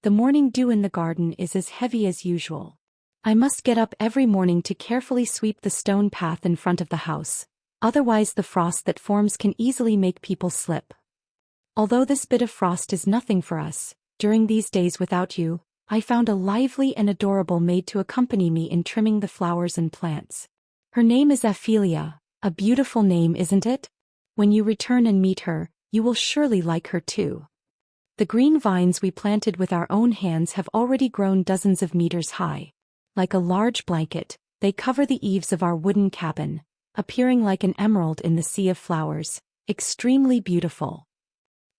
The morning dew in the garden is as heavy as usual. I must get up every morning to carefully sweep the stone path in front of the house, otherwise the frost that forms can easily make people slip. Although this bit of frost is nothing for us, during these days without you, I found a lively and adorable maid to accompany me in trimming the flowers and plants. Her name is Ophelia, a beautiful name, isn't it? When you return and meet her, you will surely like her too. The green vines we planted with our own hands have already grown dozens of meters high. Like a large blanket, they cover the eaves of our wooden cabin, appearing like an emerald in the sea of flowers, extremely beautiful.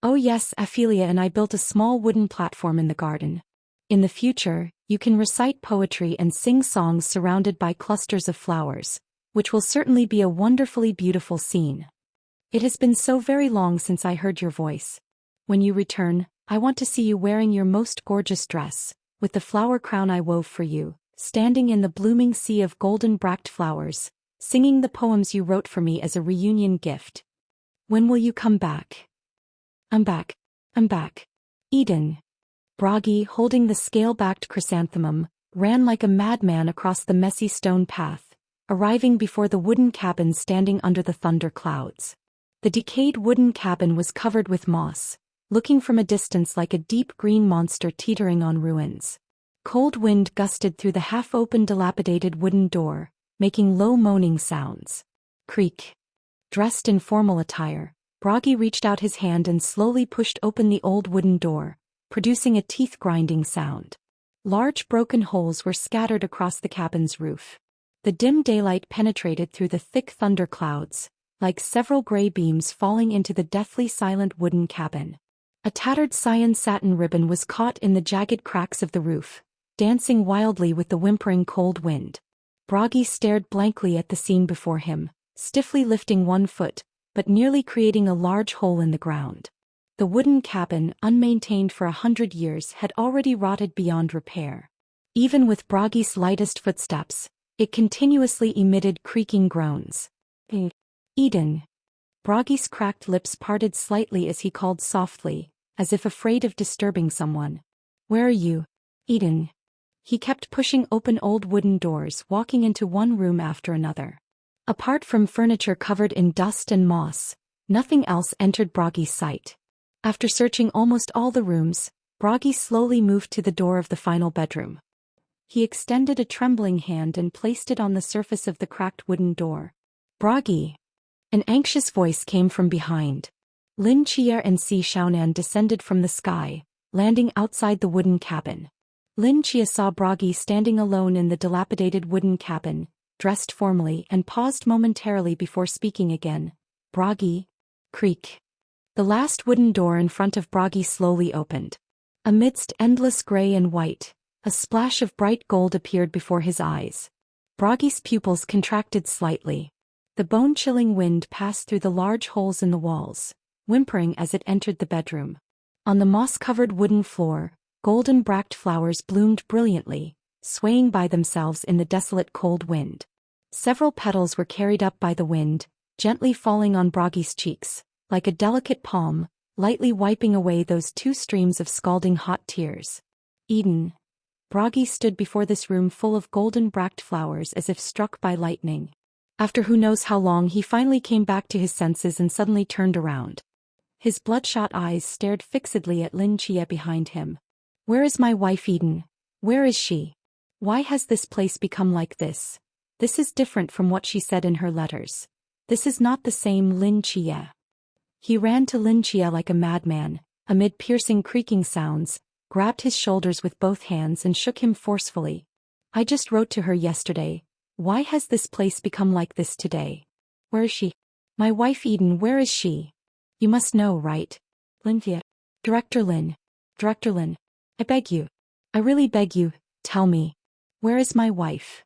Oh yes, Ophelia and I built a small wooden platform in the garden. In the future, you can recite poetry and sing songs surrounded by clusters of flowers, which will certainly be a wonderfully beautiful scene. It has been so very long since I heard your voice. When you return, I want to see you wearing your most gorgeous dress, with the flower crown I wove for you, standing in the blooming sea of golden-bract flowers, singing the poems you wrote for me as a reunion gift. When will you come back? I'm back. I'm back. Eden. Bragi, holding the scale-backed chrysanthemum, ran like a madman across the messy stone path, arriving before the wooden cabin standing under the thunder clouds. The decayed wooden cabin was covered with moss, looking from a distance like a deep green monster teetering on ruins. Cold wind gusted through the half-open dilapidated wooden door, making low moaning sounds. Creak. Dressed in formal attire, Bragi reached out his hand and slowly pushed open the old wooden door, producing a teeth-grinding sound. Large broken holes were scattered across the cabin's roof. The dim daylight penetrated through the thick thunder clouds, like several gray beams falling into the deathly silent wooden cabin. A tattered cyan satin ribbon was caught in the jagged cracks of the roof, dancing wildly with the whimpering cold wind. Bragi stared blankly at the scene before him, stiffly lifting one foot, but nearly creating a large hole in the ground. The wooden cabin, unmaintained for 100 years, had already rotted beyond repair. Even with Bragi's lightest footsteps, it continuously emitted creaking groans. Eden. Bragi's cracked lips parted slightly as he called softly, as if afraid of disturbing someone. Where are you, Eden? He kept pushing open old wooden doors, walking into one room after another. Apart from furniture covered in dust and moss, nothing else entered Bragi's sight. After searching almost all the rooms, Bragi slowly moved to the door of the final bedroom. He extended a trembling hand and placed it on the surface of the cracked wooden door. Bragi! An anxious voice came from behind. Lin Chia and Si Xiaonan descended from the sky, landing outside the wooden cabin. Lin Chia saw Bragi standing alone in the dilapidated wooden cabin, dressed formally, and paused momentarily before speaking again. Bragi. Creak. The last wooden door in front of Bragi slowly opened. Amidst endless gray and white, a splash of bright gold appeared before his eyes. Bragi's pupils contracted slightly. The bone-chilling wind passed through the large holes in the walls, whimpering as it entered the bedroom. On the moss-covered wooden floor, golden-bract flowers bloomed brilliantly, swaying by themselves in the desolate cold wind. Several petals were carried up by the wind, gently falling on Bragi's cheeks, like a delicate palm, lightly wiping away those 2 streams of scalding hot tears. Eden. Bragi stood before this room full of golden-bract flowers as if struck by lightning. After who knows how long, he finally came back to his senses and suddenly turned around. His bloodshot eyes stared fixedly at Lin Chia behind him. Where is my wife Eden? Where is she? Why has this place become like this? This is different from what she said in her letters. This is not the same Lin Chia. He ran to Lin Chia like a madman, amid piercing creaking sounds, grabbed his shoulders with both hands and shook him forcefully. I just wrote to her yesterday. Why has this place become like this today? Where is she? My wife Eden, where is she? You must know, right? Linthia. Director Lin. Director Lin. I beg you. I really beg you, tell me. Where is my wife?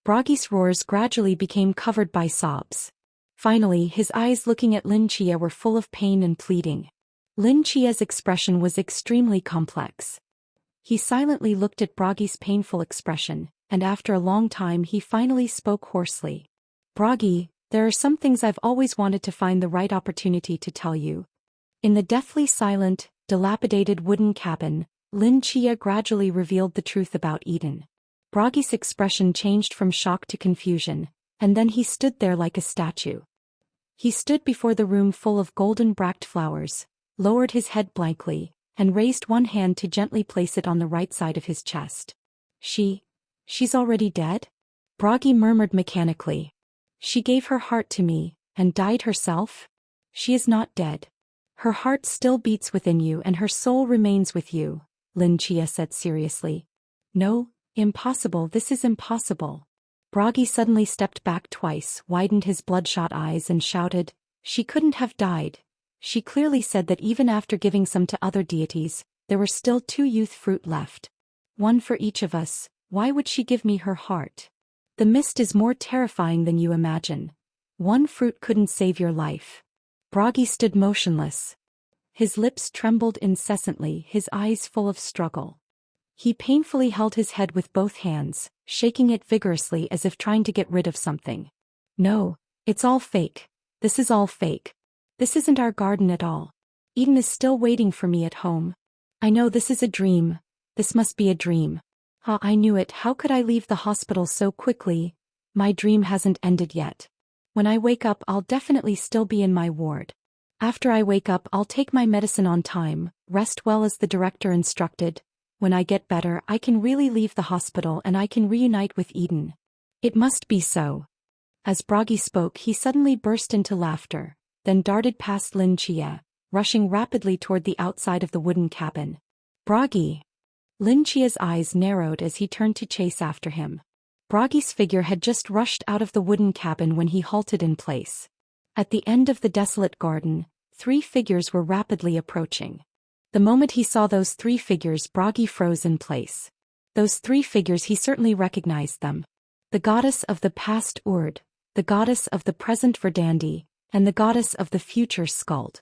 Bragi's roars gradually became covered by sobs. Finally, his eyes looking at Lin Chia were full of pain and pleading. Lin Chia's expression was extremely complex. He silently looked at Bragi's painful expression, and after a long time he finally spoke hoarsely. Bragi, there are some things I've always wanted to find the right opportunity to tell you. In the deathly silent, dilapidated wooden cabin, Lin Chia gradually revealed the truth about Eden. Bragi's expression changed from shock to confusion, and then he stood there like a statue. He stood before the room full of golden bract flowers, lowered his head blankly, and raised one hand to gently place it on the right side of his chest. She's already dead? Bragi murmured mechanically. She gave her heart to me, and died herself? She is not dead. Her heart still beats within you and her soul remains with you, Lin Chia said seriously. No, impossible, this is impossible. Bragi suddenly stepped back twice, widened his bloodshot eyes and shouted, she couldn't have died. She clearly said that even after giving some to other deities, there were still 2 youth fruit left. One for each of us, why would she give me her heart? The mist is more terrifying than you imagine. 1 fruit couldn't save your life. Bragi stood motionless. His lips trembled incessantly, his eyes full of struggle. He painfully held his head with both hands, shaking it vigorously as if trying to get rid of something. No, it's all fake. This is all fake. This isn't our garden at all. Eden is still waiting for me at home. I know this is a dream. This must be a dream. I knew it. How could I leave the hospital so quickly? My dream hasn't ended yet. When I wake up, I'll definitely still be in my ward. After I wake up, I'll take my medicine on time, rest well as the director instructed. When I get better, I can really leave the hospital and I can reunite with Eden. It must be so. As Bragi spoke, he suddenly burst into laughter, then darted past Lin Chia, rushing rapidly toward the outside of the wooden cabin. Bragi! Lin Chia's eyes narrowed as he turned to chase after him. Bragi's figure had just rushed out of the wooden cabin when he halted in place. At the end of the desolate garden, 3 figures were rapidly approaching. The moment he saw those 3 figures, Bragi froze in place. Those 3 figures, he certainly recognized them. The goddess of the past Urd, the goddess of the present Verdandi, and the goddess of the future Skuld.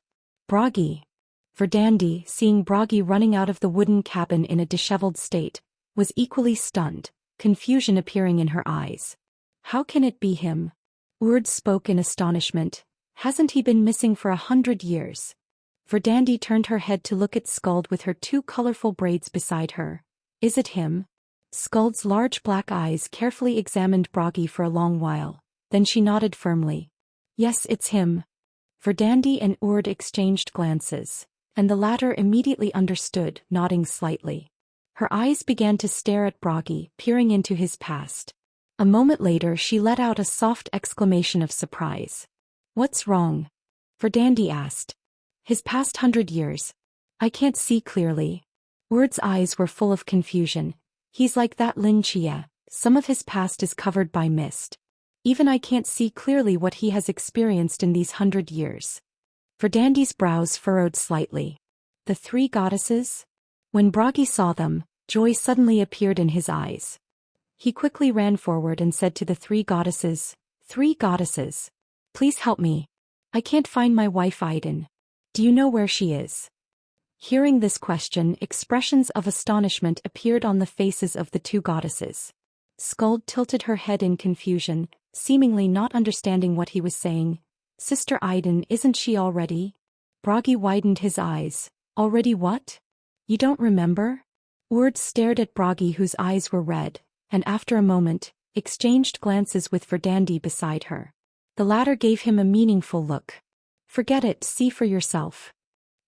Bragi. Verdandi, seeing Bragi running out of the wooden cabin in a disheveled state, was equally stunned, confusion appearing in her eyes. How can it be him? Urd spoke in astonishment. Hasn't he been missing for 100 years? Verdandi turned her head to look at Skuld with her 2 colorful braids beside her. Is it him? Skuld's large black eyes carefully examined Bragi for a long while, then she nodded firmly. Yes, it's him. Verdandi and Urd exchanged glances, and the latter immediately understood, nodding slightly. Her eyes began to stare at Bragi, peering into his past. A moment later she let out a soft exclamation of surprise. What's wrong? Verdandi asked. His past 100 years. I can't see clearly. Urd's eyes were full of confusion. He's like that Lin Chia, some of his past is covered by mist. Even I can't see clearly what he has experienced in these 100 years. Verdandi's brows furrowed slightly. The 3 goddesses? When Bragi saw them, joy suddenly appeared in his eyes. He quickly ran forward and said to the 3 goddesses, 3 goddesses. Please help me. I can't find my wife Iden. Do you know where she is? Hearing this question, expressions of astonishment appeared on the faces of the 2 goddesses. Skuld tilted her head in confusion, seemingly not understanding what he was saying. Sister Iden, isn't she already? Bragi widened his eyes. Already what? You don't remember? Urd stared at Bragi, whose eyes were red, and after a moment, exchanged glances with Verdandi beside her. The latter gave him a meaningful look. Forget it, see for yourself.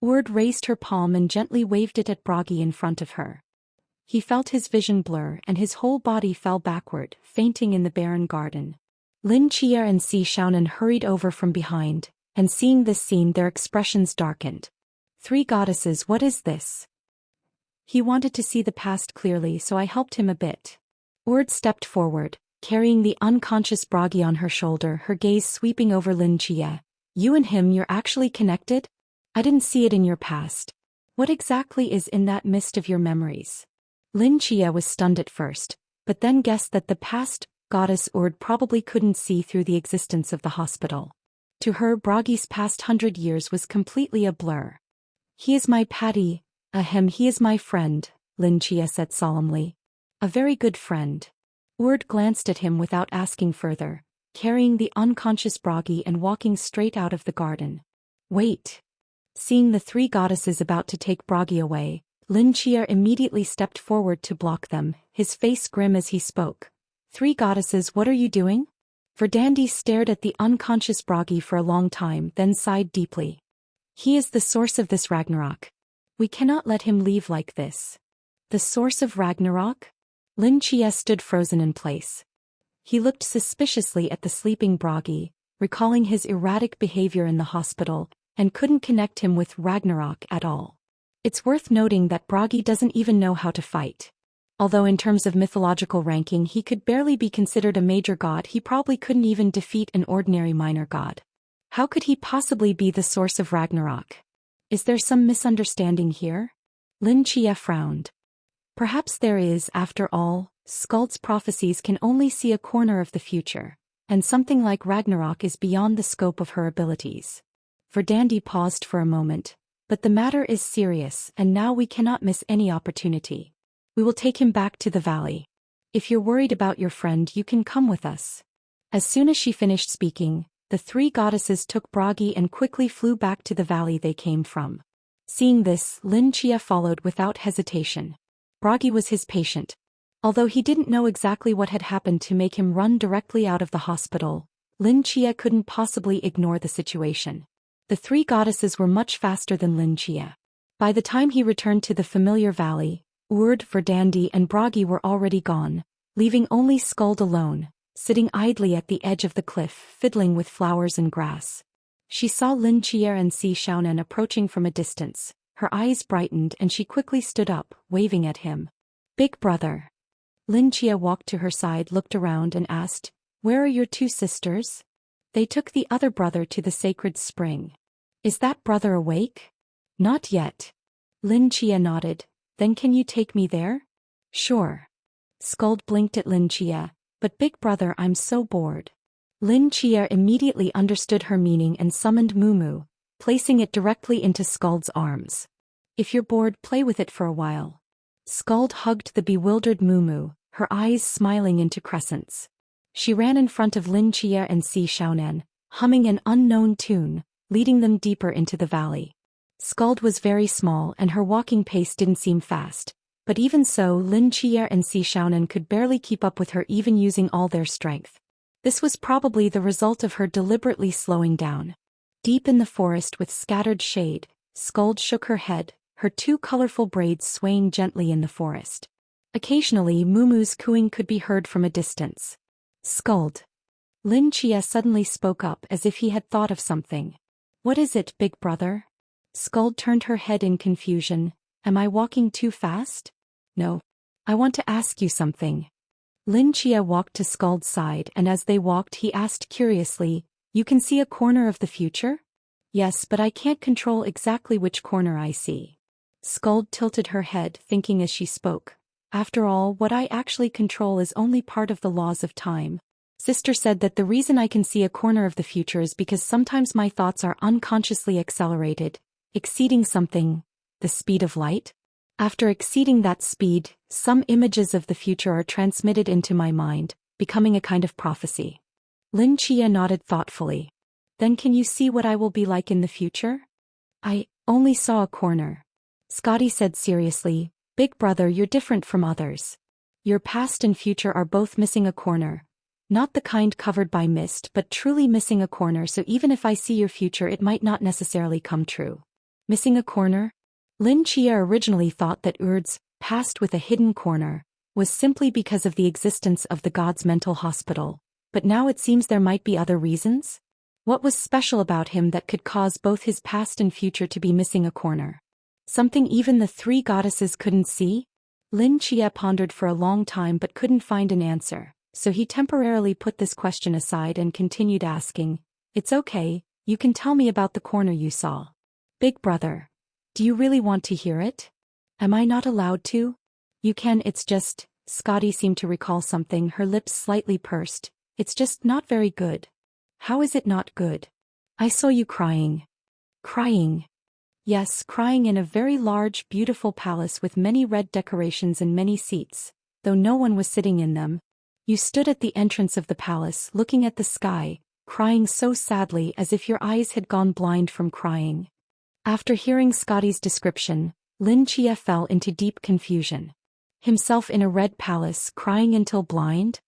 Urd raised her palm and gently waved it at Bragi in front of her. He felt his vision blur and his whole body fell backward, fainting in the barren garden. Lin Chia and Si Xiaonan hurried over from behind, and seeing this scene their expressions darkened. 3 goddesses, what is this? He wanted to see the past clearly, so I helped him a bit. Urd stepped forward, carrying the unconscious Bragi on her shoulder, her gaze sweeping over Lin Chia. You and him, you're actually connected? I didn't see it in your past. What exactly is in that mist of your memories? Lin Chia was stunned at first, but then guessed that the past goddess Urd probably couldn't see through the existence of the hospital. To her, Bragi's past 100 years was completely a blur. He is my Paddy, he is my friend, Lin Chia said solemnly. A very good friend. Urd glanced at him without asking further, carrying the unconscious Bragi and walking straight out of the garden. Wait. Seeing the 3 goddesses about to take Bragi away, Linchia immediately stepped forward to block them, his face grim as he spoke. Three goddesses, what are you doing? Verdandi stared at the unconscious Bragi for a long time, then sighed deeply. He is the source of this Ragnarok. We cannot let him leave like this. The source of Ragnarok? Linchia stood frozen in place. He looked suspiciously at the sleeping Bragi, recalling his erratic behavior in the hospital, and couldn't connect him with Ragnarok at all. It's worth noting that Bragi doesn't even know how to fight. Although in terms of mythological ranking he could barely be considered a major god, he probably couldn't even defeat an ordinary minor god. How could he possibly be the source of Ragnarok? Is there some misunderstanding here? Linchia frowned. Perhaps there is, after all. Skald's prophecies can only see a corner of the future, and something like Ragnarok is beyond the scope of her abilities. Verdandi paused for a moment. But the matter is serious, and now we cannot miss any opportunity. We will take him back to the valley. If you're worried about your friend, you can come with us. As soon as she finished speaking, the three goddesses took Bragi and quickly flew back to the valley they came from. Seeing this, Linchia followed without hesitation. Bragi was his patient. Although he didn't know exactly what had happened to make him run directly out of the hospital, Linchia couldn't possibly ignore the situation. The three goddesses were much faster than Linchia. By the time he returned to the familiar valley, Urd, Verdandi and Bragi were already gone, leaving only Skald alone, sitting idly at the edge of the cliff, fiddling with flowers and grass. She saw Linchia and Si Xiaonan approaching from a distance. Her eyes brightened and she quickly stood up, waving at him. Big brother. Linchia walked to her side, looked around and asked, Where are your two sisters? They took the other brother to the sacred spring. Is that brother awake? Not yet. Linchia nodded. Then can you take me there? Sure. Skald blinked at Linchia. But big brother, I'm so bored. Linchia immediately understood her meaning and summoned Mumu, placing it directly into Skald's arms. If you're bored, play with it for a while. Skald hugged the bewildered Mumu, her eyes smiling into crescents. She ran in front of Linchia and Si Xiaonan, humming an unknown tune, leading them deeper into the valley. Skald was very small and her walking pace didn't seem fast, but even so Linchia and Si Xiaonan could barely keep up with her, even using all their strength. This was probably the result of her deliberately slowing down. Deep in the forest with scattered shade, Skald shook her head, her two colorful braids swaying gently in the forest. Occasionally Mumu's cooing could be heard from a distance. Skald. Linchia suddenly spoke up as if he had thought of something. What is it, big brother? Skald turned her head in confusion. Am I walking too fast? No. I want to ask you something. Linchia walked to Skald's side and as they walked he asked curiously, You can see a corner of the future? Yes, but I can't control exactly which corner I see. Skald tilted her head, thinking as she spoke. After all, what I actually control is only part of the laws of time. Sister said that the reason I can see a corner of the future is because sometimes my thoughts are unconsciously accelerated, exceeding something, the speed of light. After exceeding that speed, some images of the future are transmitted into my mind, becoming a kind of prophecy. Linchia nodded thoughtfully. Then can you see what I will be like in the future? I only saw a corner. Scotty said seriously, Big brother, you're different from others. Your past and future are both missing a corner. Not the kind covered by mist, but truly missing a corner, so even if I see your future it might not necessarily come true. Missing a corner? Linchia originally thought that Urd's past with a hidden corner was simply because of the existence of the god's mental hospital, but now it seems there might be other reasons? What was special about him that could cause both his past and future to be missing a corner? Something even the three goddesses couldn't see? Linchia pondered for a long time but couldn't find an answer, so he temporarily put this question aside and continued asking, It's okay, you can tell me about the corner you saw. Big brother. Do you really want to hear it? Am I not allowed to? You can, it's just, Scotty seemed to recall something, her lips slightly pursed. It's just not very good. How is it not good? I saw you crying. Crying. Yes, crying in a very large, beautiful palace with many red decorations and many seats, though no one was sitting in them. You stood at the entrance of the palace, looking at the sky, crying so sadly as if your eyes had gone blind from crying. After hearing Scotty's description, Lin Chia fell into deep confusion. Himself in a red palace, crying until blind?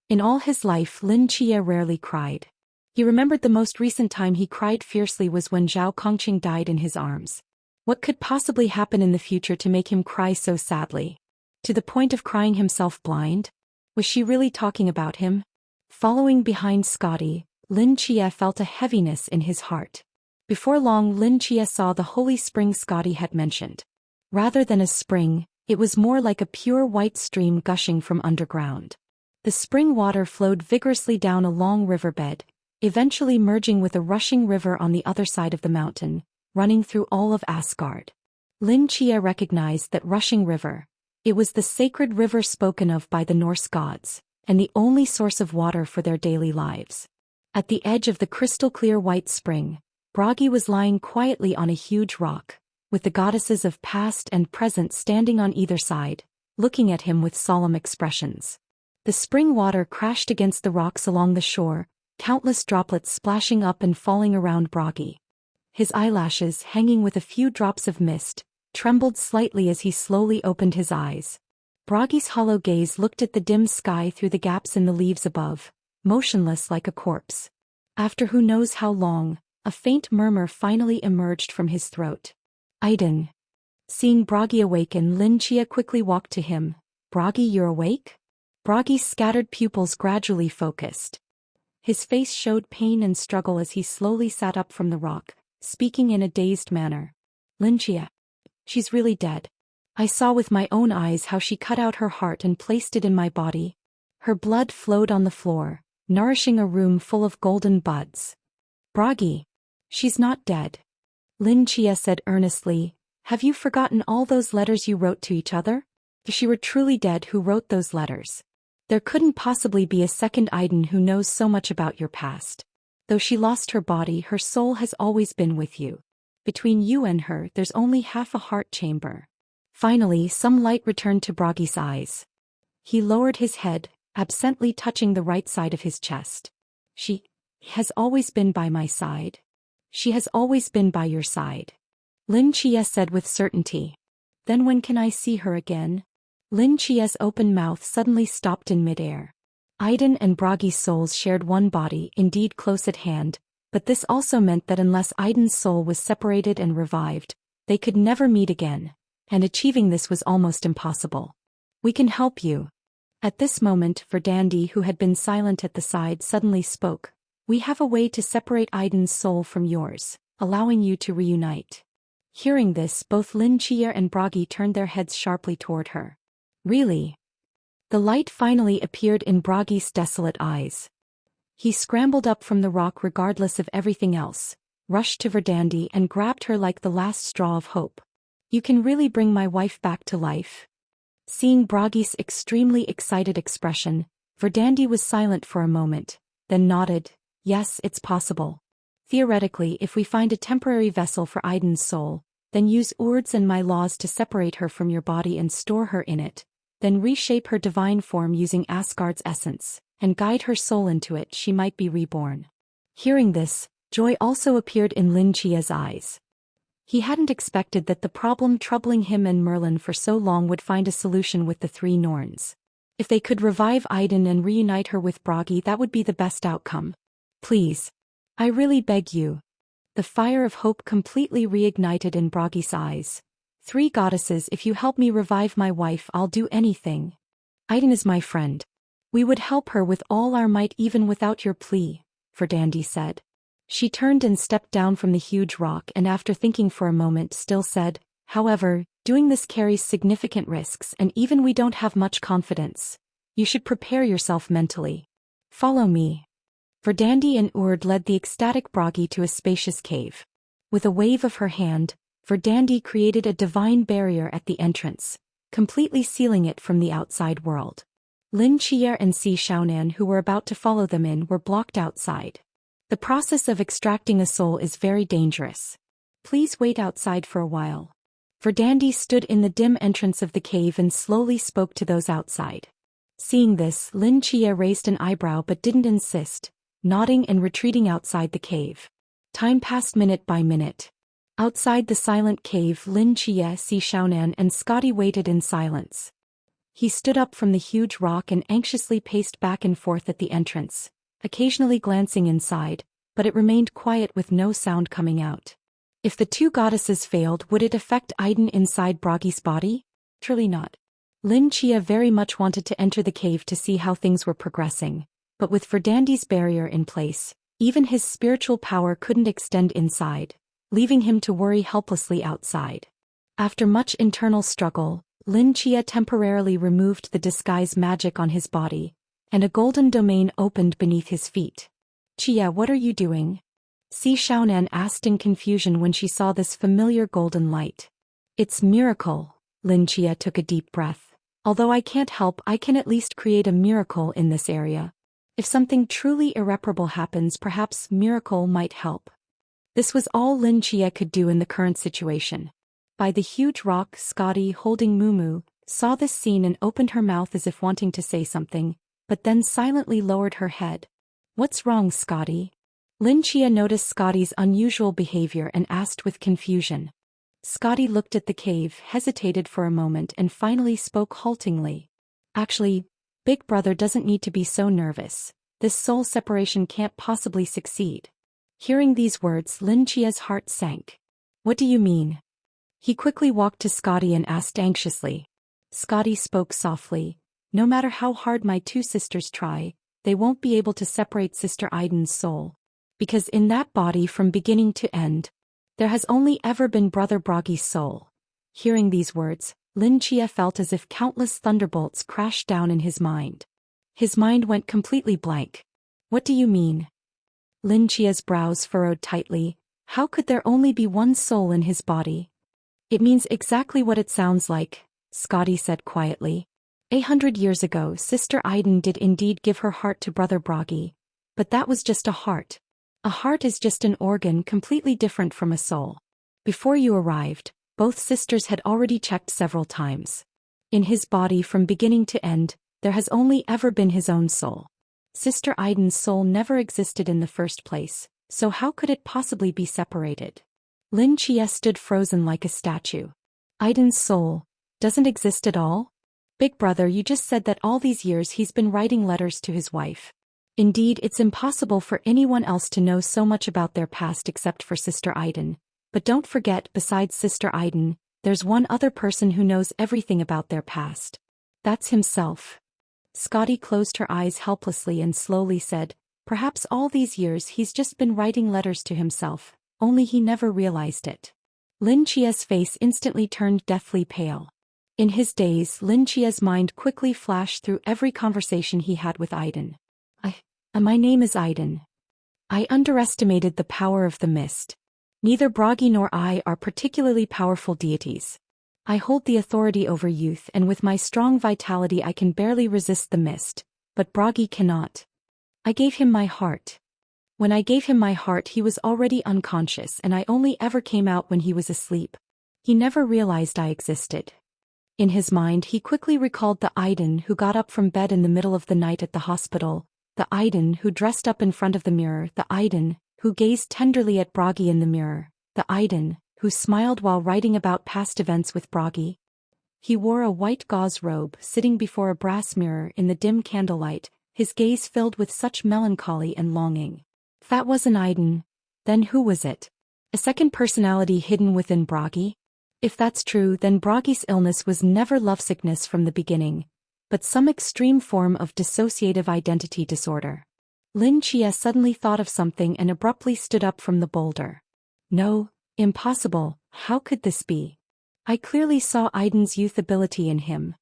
In all his life, Lin Chia rarely cried. He remembered the most recent time he cried fiercely was when Zhao Kongqing died in his arms. What could possibly happen in the future to make him cry so sadly? To the point of crying himself blind? Was she really talking about him? Following behind Scotty, Lin Chia felt a heaviness in his heart. Before long, Lin Chia saw the holy spring Scotty had mentioned. Rather than a spring, it was more like a pure white stream gushing from underground. The spring water flowed vigorously down a long riverbed, eventually merging with a rushing river on the other side of the mountain, running through all of Asgard. Lin Chia recognized that rushing river. It was the sacred river spoken of by the Norse gods, and the only source of water for their daily lives. At the edge of the crystal-clear white spring, Bragi was lying quietly on a huge rock, with the goddesses of past and present standing on either side, looking at him with solemn expressions. The spring water crashed against the rocks along the shore, countless droplets splashing up and falling around Bragi. His eyelashes, hanging with a few drops of mist, trembled slightly as he slowly opened his eyes. Bragi's hollow gaze looked at the dim sky through the gaps in the leaves above, motionless like a corpse. After who knows how long, a faint murmur finally emerged from his throat. Aiden. Seeing Bragi awaken, Lin Chia quickly walked to him. Bragi, you're awake? Bragi's scattered pupils gradually focused. His face showed pain and struggle as he slowly sat up from the rock, speaking in a dazed manner. Lin Chia. She's really dead. I saw with my own eyes how she cut out her heart and placed it in my body. Her blood flowed on the floor, nourishing a room full of golden buds. Bragi. She's not dead. Lin Chia said earnestly. Have you forgotten all those letters you wrote to each other? If she were truly dead, who wrote those letters? There couldn't possibly be a second Aiden who knows so much about your past. Though she lost her body, her soul has always been with you. Between you and her, there's only half a heart chamber. Finally, some light returned to Bragi's eyes. He lowered his head, absently touching the right side of his chest. She has always been by my side. She has always been by your side. Lin Chia said with certainty. Then when can I see her again? Lin Chia's open mouth suddenly stopped in midair. Aiden and Bragi's souls shared one body, indeed close at hand, but this also meant that unless Aiden's soul was separated and revived, they could never meet again, and achieving this was almost impossible. We can help you. At this moment, Verdandi, who had been silent at the side, suddenly spoke. We have a way to separate Aiden's soul from yours, allowing you to reunite. Hearing this, both Lin Chia and Bragi turned their heads sharply toward her. Really? The light finally appeared in Bragi's desolate eyes. He scrambled up from the rock regardless of everything else, rushed to Verdandi and grabbed her like the last straw of hope. You can really bring my wife back to life? Seeing Bragi's extremely excited expression, Verdandi was silent for a moment, then nodded. Yes, it's possible. Theoretically, if we find a temporary vessel for Aiden's soul, then use Urd's and my laws to separate her from your body and store her in it, then reshape her divine form using Asgard's essence, and guide her soul into it, she might be reborn. Hearing this, joy also appeared in Lin Chia's eyes. He hadn't expected that the problem troubling him and Merlin for so long would find a solution with the three Norns. If they could revive Aiden and reunite her with Bragi, that would be the best outcome. Please. I really beg you. The fire of hope completely reignited in Bragi's eyes. Three goddesses, if you help me revive my wife, I'll do anything. Aiden is my friend. We would help her with all our might even without your plea, Verdandi said. She turned and stepped down from the huge rock and after thinking for a moment still said, however, doing this carries significant risks and even we don't have much confidence. You should prepare yourself mentally. Follow me. Verdandi and Urd led the ecstatic Bragi to a spacious cave. With a wave of her hand, Verdandi created a divine barrier at the entrance, completely sealing it from the outside world. Lin Chia and Si Xiaonan, who were about to follow them in, were blocked outside. The process of extracting a soul is very dangerous. Please wait outside for a while. Verdandi stood in the dim entrance of the cave and slowly spoke to those outside. Seeing this, Lin Chia raised an eyebrow but didn't insist, nodding and retreating outside the cave. Time passed minute by minute. Outside the silent cave, Lin Chia, Si Xiaonan and Scotty waited in silence. He stood up from the huge rock and anxiously paced back and forth at the entrance, occasionally glancing inside, but it remained quiet with no sound coming out. If the two goddesses failed, would it affect Aiden inside Broggy's body? Surely not. Lin Chia very much wanted to enter the cave to see how things were progressing, but with Verdundi's barrier in place, even his spiritual power couldn't extend inside, leaving him to worry helplessly outside. After much internal struggle, Lin Chia temporarily removed the disguise magic on his body, and a golden domain opened beneath his feet. Chia, what are you doing? Si Xiaonan asked in confusion when she saw this familiar golden light. It's miracle. Lin Chia took a deep breath. Although I can't help, I can at least create a miracle in this area. If something truly irreparable happens, perhaps miracle might help. This was all Lin Chia could do in the current situation. By the huge rock, Scotty, holding Mumu, saw this scene and opened her mouth as if wanting to say something, but then silently lowered her head. What's wrong, Scotty? Lin Chia noticed Scotty's unusual behavior and asked with confusion. Scotty looked at the cave, hesitated for a moment and finally spoke haltingly. Actually, Big Brother doesn't need to be so nervous. This soul separation can't possibly succeed. Hearing these words, Lin Chia's heart sank. What do you mean? He quickly walked to Scotty and asked anxiously. Scotty spoke softly. No matter how hard my two sisters try, they won't be able to separate Sister Aiden's soul. Because in that body from beginning to end, there has only ever been Brother Broggy's soul. Hearing these words, Lin Chia felt as if countless thunderbolts crashed down in his mind. His mind went completely blank. What do you mean? Lin Chia's brows furrowed tightly. How could there only be one soul in his body? It means exactly what it sounds like, Scotty said quietly. 800 years ago, Sister Aiden did indeed give her heart to Brother Broggy. But that was just a heart. A heart is just an organ completely different from a soul. Before you arrived, both sisters had already checked several times. In his body from beginning to end, there has only ever been his own soul. Sister Aiden's soul never existed in the first place, so how could it possibly be separated? Lin Chia stood frozen like a statue. Aiden's soul doesn't exist at all? Big Brother, you just said that all these years he's been writing letters to his wife. Indeed, it's impossible for anyone else to know so much about their past except for Sister Aiden. But don't forget, besides Sister Aiden, there's one other person who knows everything about their past. That's himself. Scotty closed her eyes helplessly and slowly said, perhaps all these years he's just been writing letters to himself, only he never realized it. Lin Chia's face instantly turned deathly pale. In his daze, Lin Chia's mind quickly flashed through every conversation he had with Aiden. My name is Aiden. I underestimated the power of the mist. Neither Broggy nor I are particularly powerful deities. I hold the authority over youth, and with my strong vitality I can barely resist the mist, but Broggy cannot. I gave him my heart. When I gave him my heart, he was already unconscious, and I only ever came out when he was asleep. He never realized I existed. In his mind, he quickly recalled the Aiden who got up from bed in the middle of the night at the hospital, the Aiden who dressed up in front of the mirror, the Aiden who gazed tenderly at Broggy in the mirror, the Aiden who smiled while writing about past events with Broggy. He wore a white gauze robe, sitting before a brass mirror in the dim candlelight, his gaze filled with such melancholy and longing. If that wasn't Aiden, then who was it? A second personality hidden within Broggy? If that's true, then Broggy's illness was never lovesickness from the beginning, but some extreme form of dissociative identity disorder. Lin Chia suddenly thought of something and abruptly stood up from the boulder. No, impossible, how could this be? I clearly saw Aiden's youth ability in him.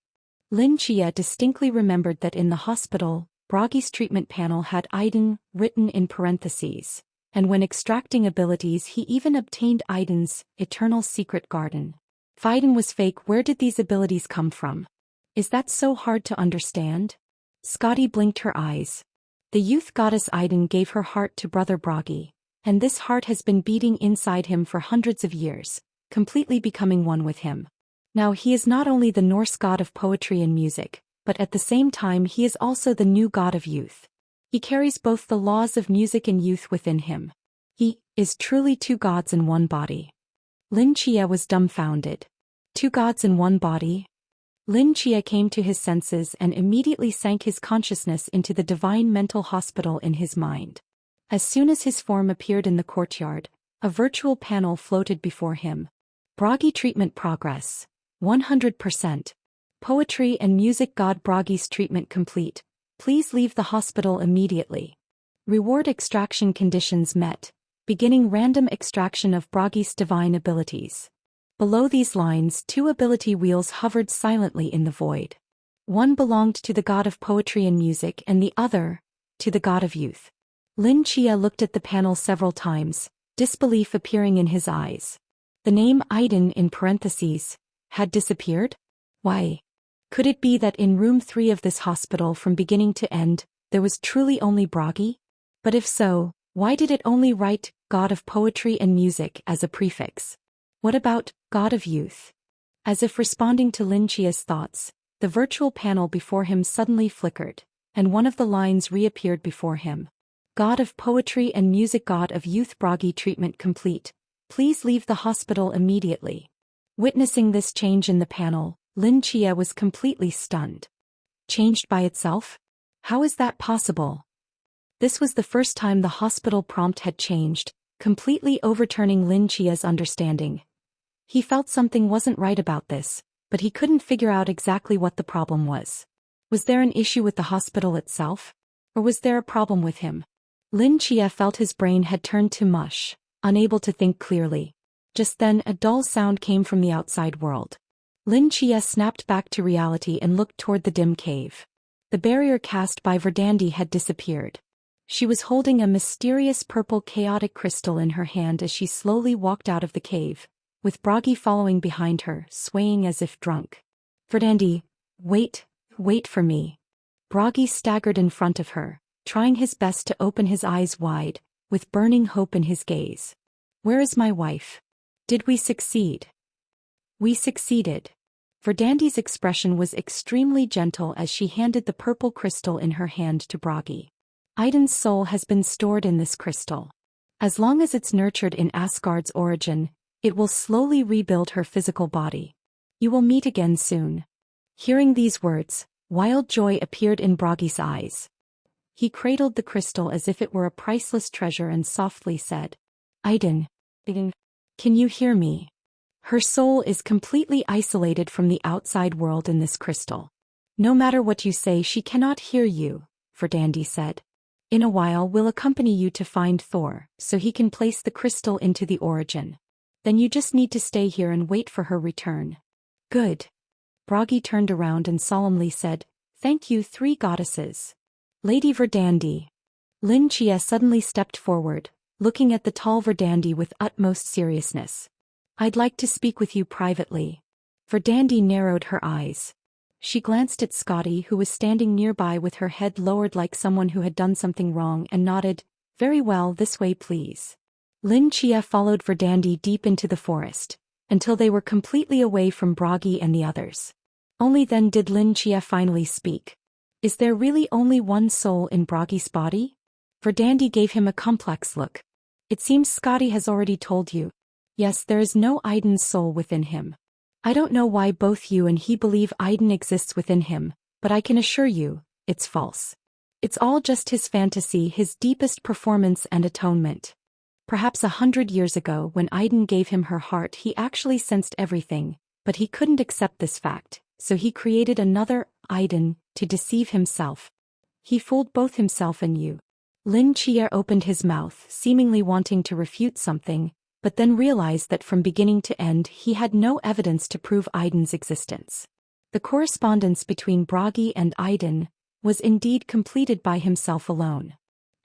Lin Chia distinctly remembered that in the hospital, Broggy's treatment panel had Aiden written in parentheses, and when extracting abilities he even obtained Aiden's eternal secret garden. If Aiden was fake, where did these abilities come from? Is that so hard to understand? Scotty blinked her eyes. The youth goddess Aiden gave her heart to Brother Broggy, and this heart has been beating inside him for hundreds of years, completely becoming one with him. Now he is not only the Norse god of poetry and music, but at the same time he is also the new god of youth. He carries both the laws of music and youth within him. He is truly two gods in one body. Lin Chia was dumbfounded. Two gods in one body? Lin Chia came to his senses and immediately sank his consciousness into the divine mental hospital in his mind. As soon as his form appeared in the courtyard, a virtual panel floated before him. Bragi treatment progress. 100%. Poetry and music god Bragi's treatment complete. Please leave the hospital immediately. Reward extraction conditions met. Beginning random extraction of Bragi's divine abilities. Below these lines, two ability wheels hovered silently in the void. One belonged to the god of poetry and music and the other, to the god of youth. Lin Chia looked at the panel several times, disbelief appearing in his eyes. The name Aiden in parentheses had disappeared? Why? Could it be that in room 3 of this hospital from beginning to end, there was truly only Bragi? But if so, why did it only write God of Poetry and Music as a prefix? What about God of Youth? As if responding to Lin Chia's thoughts, the virtual panel before him suddenly flickered, and one of the lines reappeared before him. God of Poetry and Music, God of Youth, Bragi treatment complete. Please leave the hospital immediately. Witnessing this change in the panel, Lin Chia was completely stunned. Changed by itself? How is that possible? This was the first time the hospital prompt had changed, completely overturning Lin Chia's understanding. He felt something wasn't right about this, but he couldn't figure out exactly what the problem was. Was there an issue with the hospital itself? Or was there a problem with him? Lin Chia felt his brain had turned to mush, unable to think clearly. Just then a dull sound came from the outside world. Lin Chia snapped back to reality and looked toward the dim cave. The barrier cast by Verdandi had disappeared. She was holding a mysterious purple chaotic crystal in her hand as she slowly walked out of the cave, with Bragi following behind her, swaying as if drunk. Verdandi, wait for me. Bragi staggered in front of her, trying his best to open his eyes wide, with burning hope in his gaze. Where is my wife? Did we succeed? We succeeded. Verdandi's expression was extremely gentle as she handed the purple crystal in her hand to Bragi. Aiden's soul has been stored in this crystal. As long as it's nurtured in Asgard's origin, it will slowly rebuild her physical body. You will meet again soon. Hearing these words, wild joy appeared in Bragi's eyes. He cradled the crystal as if it were a priceless treasure and softly said, Aiden, can you hear me? Her soul is completely isolated from the outside world in this crystal. No matter what you say, she cannot hear you, Verdandi said. In a while we'll accompany you to find Thor, so he can place the crystal into the origin. Then you just need to stay here and wait for her return. Good. Bragi turned around and solemnly said, Thank you, 3 goddesses. Lady Verdandi. Lin Chia suddenly stepped forward, looking at the tall Verdandi with utmost seriousness. I'd like to speak with you privately. Verdandi narrowed her eyes. She glanced at Scotty, who was standing nearby with her head lowered like someone who had done something wrong, and nodded, Very well, this way please. Lin Chia followed Verdandi deep into the forest, until they were completely away from Bragi and the others. Only then did Lin Chia finally speak. Is there really only one soul in Bragi's body? Verdandi gave him a complex look. It seems Scotty has already told you. Yes, there is no Aiden's soul within him. I don't know why both you and he believe Aiden exists within him, but I can assure you, it's false. It's all just his fantasy, his deepest performance and atonement. Perhaps 100 years ago when Aiden gave him her heart he actually sensed everything, but he couldn't accept this fact, so he created another Aiden to deceive himself. He fooled both himself and you. Lin Chia opened his mouth, seemingly wanting to refute something, but then realized that from beginning to end he had no evidence to prove Aiden's existence. The correspondence between Bragi and Aiden was indeed completed by himself alone.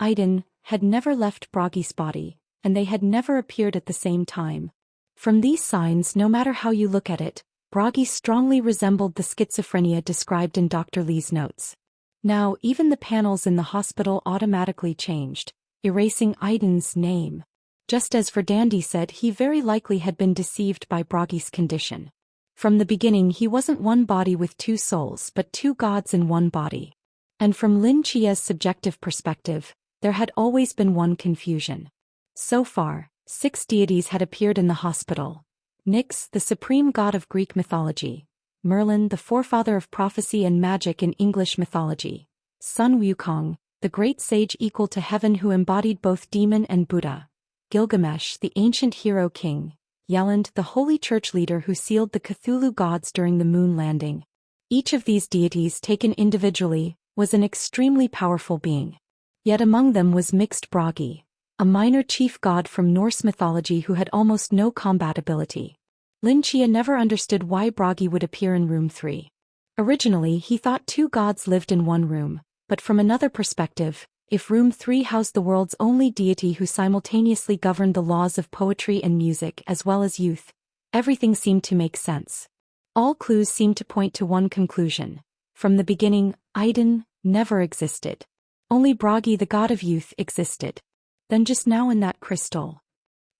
Aiden had never left Bragi's body, and they had never appeared at the same time. From these signs, no matter how you look at it, Bragi strongly resembled the schizophrenia described in Dr. Lee's notes. Now even the panels in the hospital automatically changed, erasing Aiden's name. Just as Verdandi said, he very likely had been deceived by Bragi's condition. From the beginning he wasn't one body with 2 souls but 2 gods in one body. And from Lin Chia's subjective perspective, there had always been one confusion. So far, 6 deities had appeared in the hospital, Nyx, the supreme god of Greek mythology. Merlin, the forefather of prophecy and magic in English mythology. Sun Wukong, the great sage equal to heaven who embodied both demon and Buddha. Gilgamesh, the ancient hero king. Yelland, the holy church leader who sealed the Cthulhu gods during the moon landing. Each of these deities taken individually was an extremely powerful being. Yet among them was mixed Bragi, a minor chief god from Norse mythology who had almost no combat ability. Lin Chia never understood why Bragi would appear in room 3. Originally he thought 2 gods lived in one room, but from another perspective, if room 3 housed the world's only deity who simultaneously governed the laws of poetry and music as well as youth, everything seemed to make sense. All clues seemed to point to one conclusion. From the beginning, Idun never existed. Only Bragi, the god of youth, existed. Then just now in that crystal.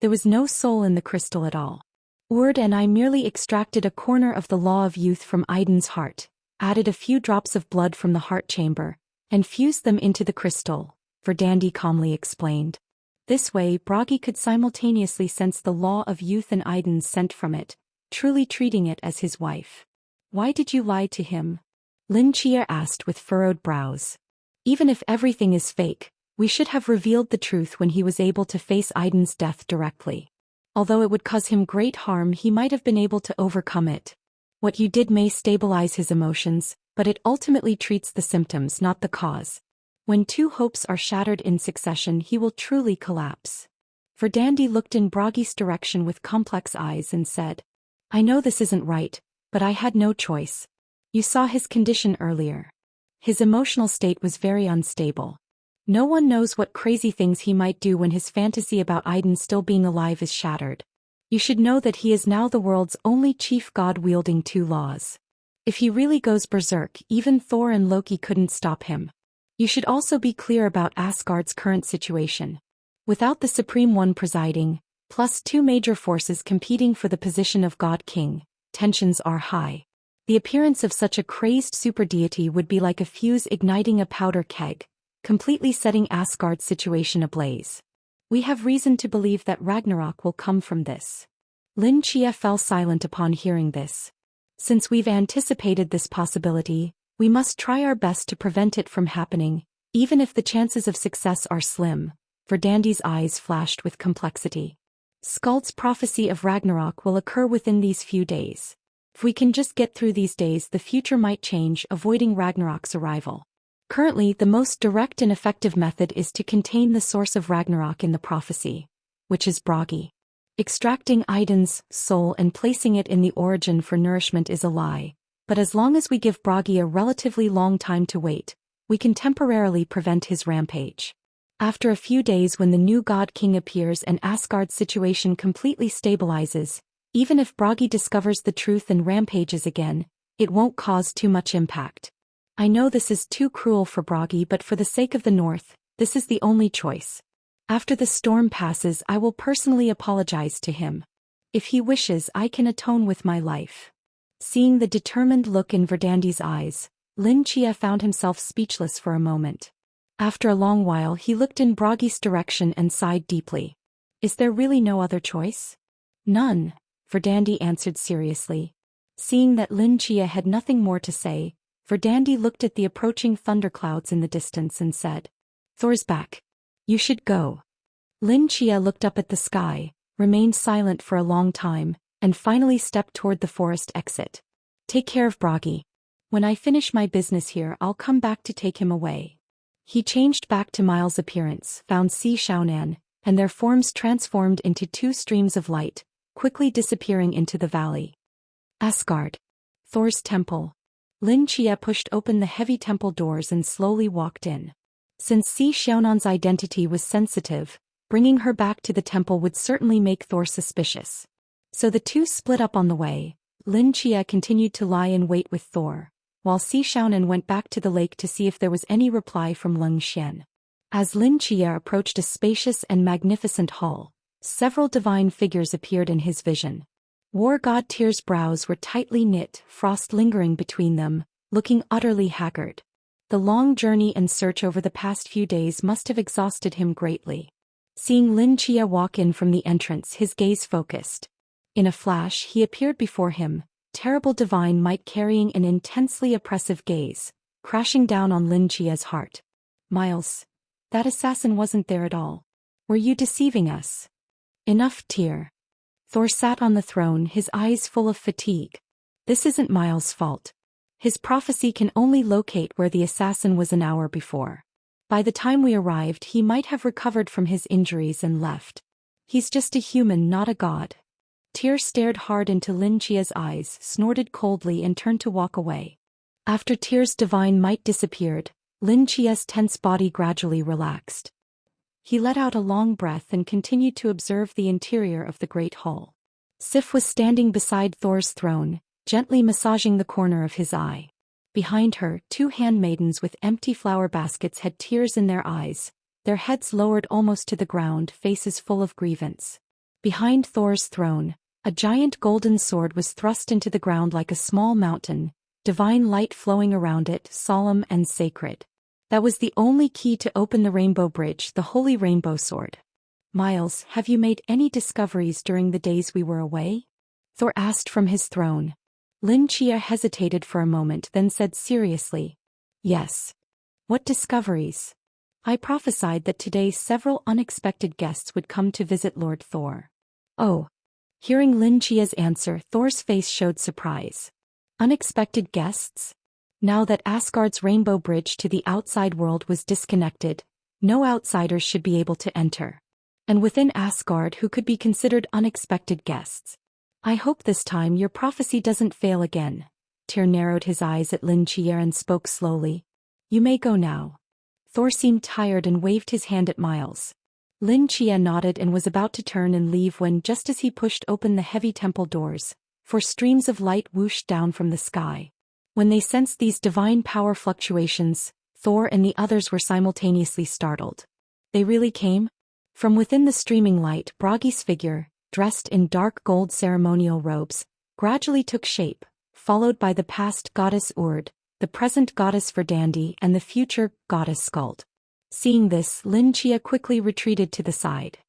There was no soul in the crystal at all. Urd and I merely extracted a corner of the law of youth from Idun's heart, added a few drops of blood from the heart chamber, and fused them into the crystal, Verdandi calmly explained. This way Bragi could simultaneously sense the law of youth and Idun's scent from it, truly treating it as his wife. Why did you lie to him? Lin Chia asked with furrowed brows. Even if everything is fake, we should have revealed the truth when he was able to face Idun's death directly. Although it would cause him great harm, he might have been able to overcome it. What you did may stabilize his emotions, but it ultimately treats the symptoms, not the cause. When 2 hopes are shattered in succession, he will truly collapse. Verdandi looked in Bragi's direction with complex eyes and said, I know this isn't right, but I had no choice. You saw his condition earlier. His emotional state was very unstable. No one knows what crazy things he might do when his fantasy about Idun still being alive is shattered. You should know that he is now the world's only chief god wielding 2 laws. If he really goes berserk, even Thor and Loki couldn't stop him. You should also be clear about Asgard's current situation. Without the Supreme One presiding, plus 2 major forces competing for the position of God King, tensions are high. The appearance of such a crazed super deity would be like a fuse igniting a powder keg, completely setting Asgard's situation ablaze. We have reason to believe that Ragnarok will come from this. Lin Chia fell silent upon hearing this. Since we've anticipated this possibility, we must try our best to prevent it from happening, even if the chances of success are slim. Verdandi's eyes flashed with complexity. Skald's prophecy of Ragnarok will occur within these few days. If we can just get through these days, the future might change, avoiding Ragnarok's arrival. Currently, the most direct and effective method is to contain the source of Ragnarok in the prophecy, which is Bragi. Extracting Idun's soul and placing it in the origin for nourishment is a lie, but as long as we give Bragi a relatively long time to wait, we can temporarily prevent his rampage. After a few days, when the new God King appears and Asgard's situation completely stabilizes, even if Bragi discovers the truth and rampages again, it won't cause too much impact. I know this is too cruel for Bragi, but for the sake of the North, this is the only choice. After the storm passes, I will personally apologize to him. If he wishes, I can atone with my life. Seeing the determined look in Verdandi's eyes, Lin Chia found himself speechless for a moment. After a long while, he looked in Bragi's direction and sighed deeply. Is there really no other choice? None, Verdandi answered seriously. Seeing that Lin Chia had nothing more to say, Verdandi looked at the approaching thunderclouds in the distance and said, Thor's back. You should go. Lin Chia looked up at the sky, remained silent for a long time, and finally stepped toward the forest exit. Take care of Bragi. When I finish my business here, I'll come back to take him away. He changed back to Miles' appearance, found Si Xiaonan, and their forms transformed into 2 streams of light, quickly disappearing into the valley. Asgard. Thor's temple. Lin Chia pushed open the heavy temple doors and slowly walked in. Since Si Xiaonan's identity was sensitive, bringing her back to the temple would certainly make Thor suspicious. So the 2 split up on the way. Lin Chia continued to lie in wait with Thor, while Si Xiaonan went back to the lake to see if there was any reply from Leng Xian. As Lin Chia approached a spacious and magnificent hall, several divine figures appeared in his vision. War god Tyr's brows were tightly knit, frost lingering between them, looking utterly haggard. The long journey and search over the past few days must have exhausted him greatly. Seeing Lin Chia walk in from the entrance, his gaze focused. In a flash he appeared before him, terrible divine might carrying an intensely oppressive gaze, crashing down on Lin Chia's heart. Miles, that assassin wasn't there at all. Were you deceiving us? Enough, Tyr. Thor sat on the throne, his eyes full of fatigue. This isn't Miles' fault. His prophecy can only locate where the assassin was an hour before. By the time we arrived he might have recovered from his injuries and left. He's just a human, not a god. Tyr stared hard into Lin Chia's eyes, snorted coldly and turned to walk away. After Tyr's divine might disappeared, Lin Chia's tense body gradually relaxed. He let out a long breath and continued to observe the interior of the great hall. Sif was standing beside Thor's throne, gently massaging the corner of his eye. Behind her, two handmaidens with empty flower baskets had tears in their eyes, their heads lowered almost to the ground, faces full of grievance. Behind Thor's throne, a giant golden sword was thrust into the ground like a small mountain, divine light flowing around it, solemn and sacred. That was the only key to open the Rainbow Bridge, the Holy Rainbow Sword. Miles, have you made any discoveries during the days we were away? Thor asked from his throne. Lin Chia hesitated for a moment, then said seriously, yes. What discoveries? I prophesied that today several unexpected guests would come to visit Lord Thor. Oh. Hearing Lin Chia's answer, Thor's face showed surprise. Unexpected guests? Now that Asgard's rainbow bridge to the outside world was disconnected, no outsiders should be able to enter. And within Asgard who could be considered unexpected guests? I hope this time your prophecy doesn't fail again. Tyr narrowed his eyes at Lin Chia and spoke slowly. You may go now. Thor seemed tired and waved his hand at Miles. Lin Chia nodded and was about to turn and leave when, just as he pushed open the heavy temple doors, four streams of light whooshed down from the sky. When they sensed these divine power fluctuations, Thor and the others were simultaneously startled. They really came? From within the streaming light, Bragi's figure, dressed in dark gold ceremonial robes, gradually took shape, followed by the past goddess Urd, the present goddess Verdandi and the future goddess Skuld. Seeing this, Lin Chia quickly retreated to the side.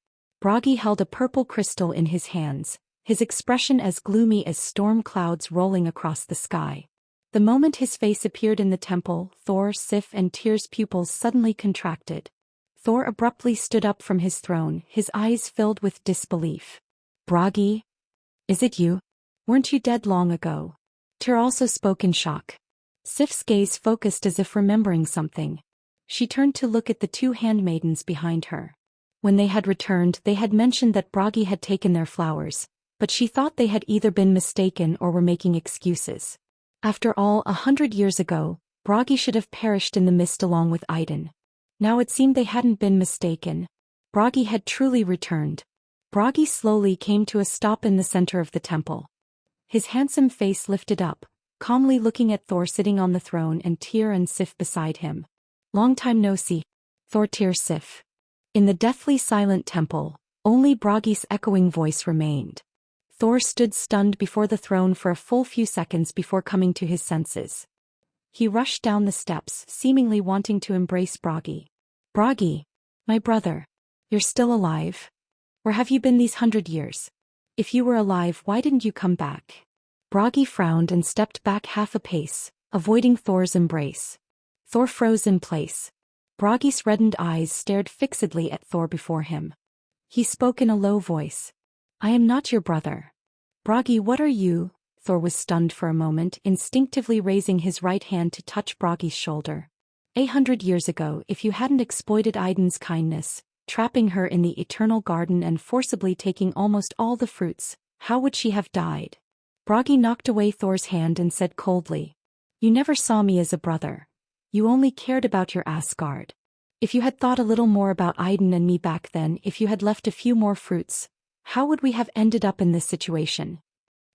Bragi held a purple crystal in his hands, his expression as gloomy as storm clouds rolling across the sky. The moment his face appeared in the temple, Thor, Sif and Tyr's pupils suddenly contracted. Thor abruptly stood up from his throne, his eyes filled with disbelief. Bragi? Is it you? Weren't you dead long ago? Tyr also spoke in shock. Sif's gaze focused as if remembering something. She turned to look at the two handmaidens behind her. When they had returned, they had mentioned that Bragi had taken their flowers, but she thought they had either been mistaken or were making excuses. After all, 100 years ago, Bragi should have perished in the mist along with Idun. Now it seemed they hadn't been mistaken. Bragi had truly returned. Bragi slowly came to a stop in the center of the temple. His handsome face lifted up, calmly looking at Thor sitting on the throne and Tyr and Sif beside him. Long time no see. Thor, Tyr, Sif. In the deathly silent temple, only Bragi's echoing voice remained. Thor stood stunned before the throne for a full few seconds before coming to his senses. He rushed down the steps, seemingly wanting to embrace Bragi. Bragi, my brother. You're still alive? Where have you been these 100 years? If you were alive, why didn't you come back? Bragi frowned and stepped back half a pace, avoiding Thor's embrace. Thor froze in place. Bragi's reddened eyes stared fixedly at Thor before him. He spoke in a low voice. I am not your brother. Bragi, what are you? Thor was stunned for a moment, instinctively raising his right hand to touch Bragi's shoulder. 100 years ago, if you hadn't exploited Idun's kindness, trapping her in the eternal garden and forcibly taking almost all the fruits, how would she have died? Bragi knocked away Thor's hand and said coldly. You never saw me as a brother. You only cared about your Asgard. If you had thought a little more about Idun and me back then, if you had left a few more fruits, how would we have ended up in this situation?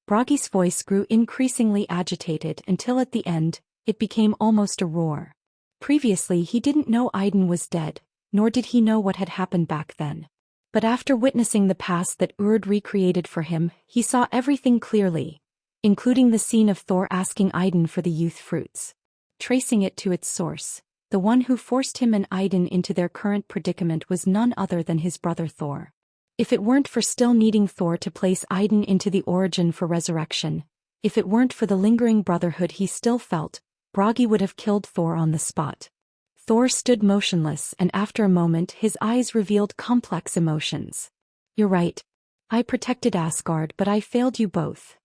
Bragi's voice grew increasingly agitated until at the end, it became almost a roar. Previously he didn't know Idun was dead, nor did he know what had happened back then. But after witnessing the past that Urd recreated for him, he saw everything clearly, including the scene of Thor asking Idun for the youth fruits. Tracing it to its source, the one who forced him and Idun into their current predicament was none other than his brother Thor. If it weren't for still needing Thor to place Idun into the origin for resurrection, if it weren't for the lingering brotherhood he still felt, Bragi would have killed Thor on the spot. Thor stood motionless, and after a moment his eyes revealed complex emotions. You're right. I protected Asgard, but I failed you both.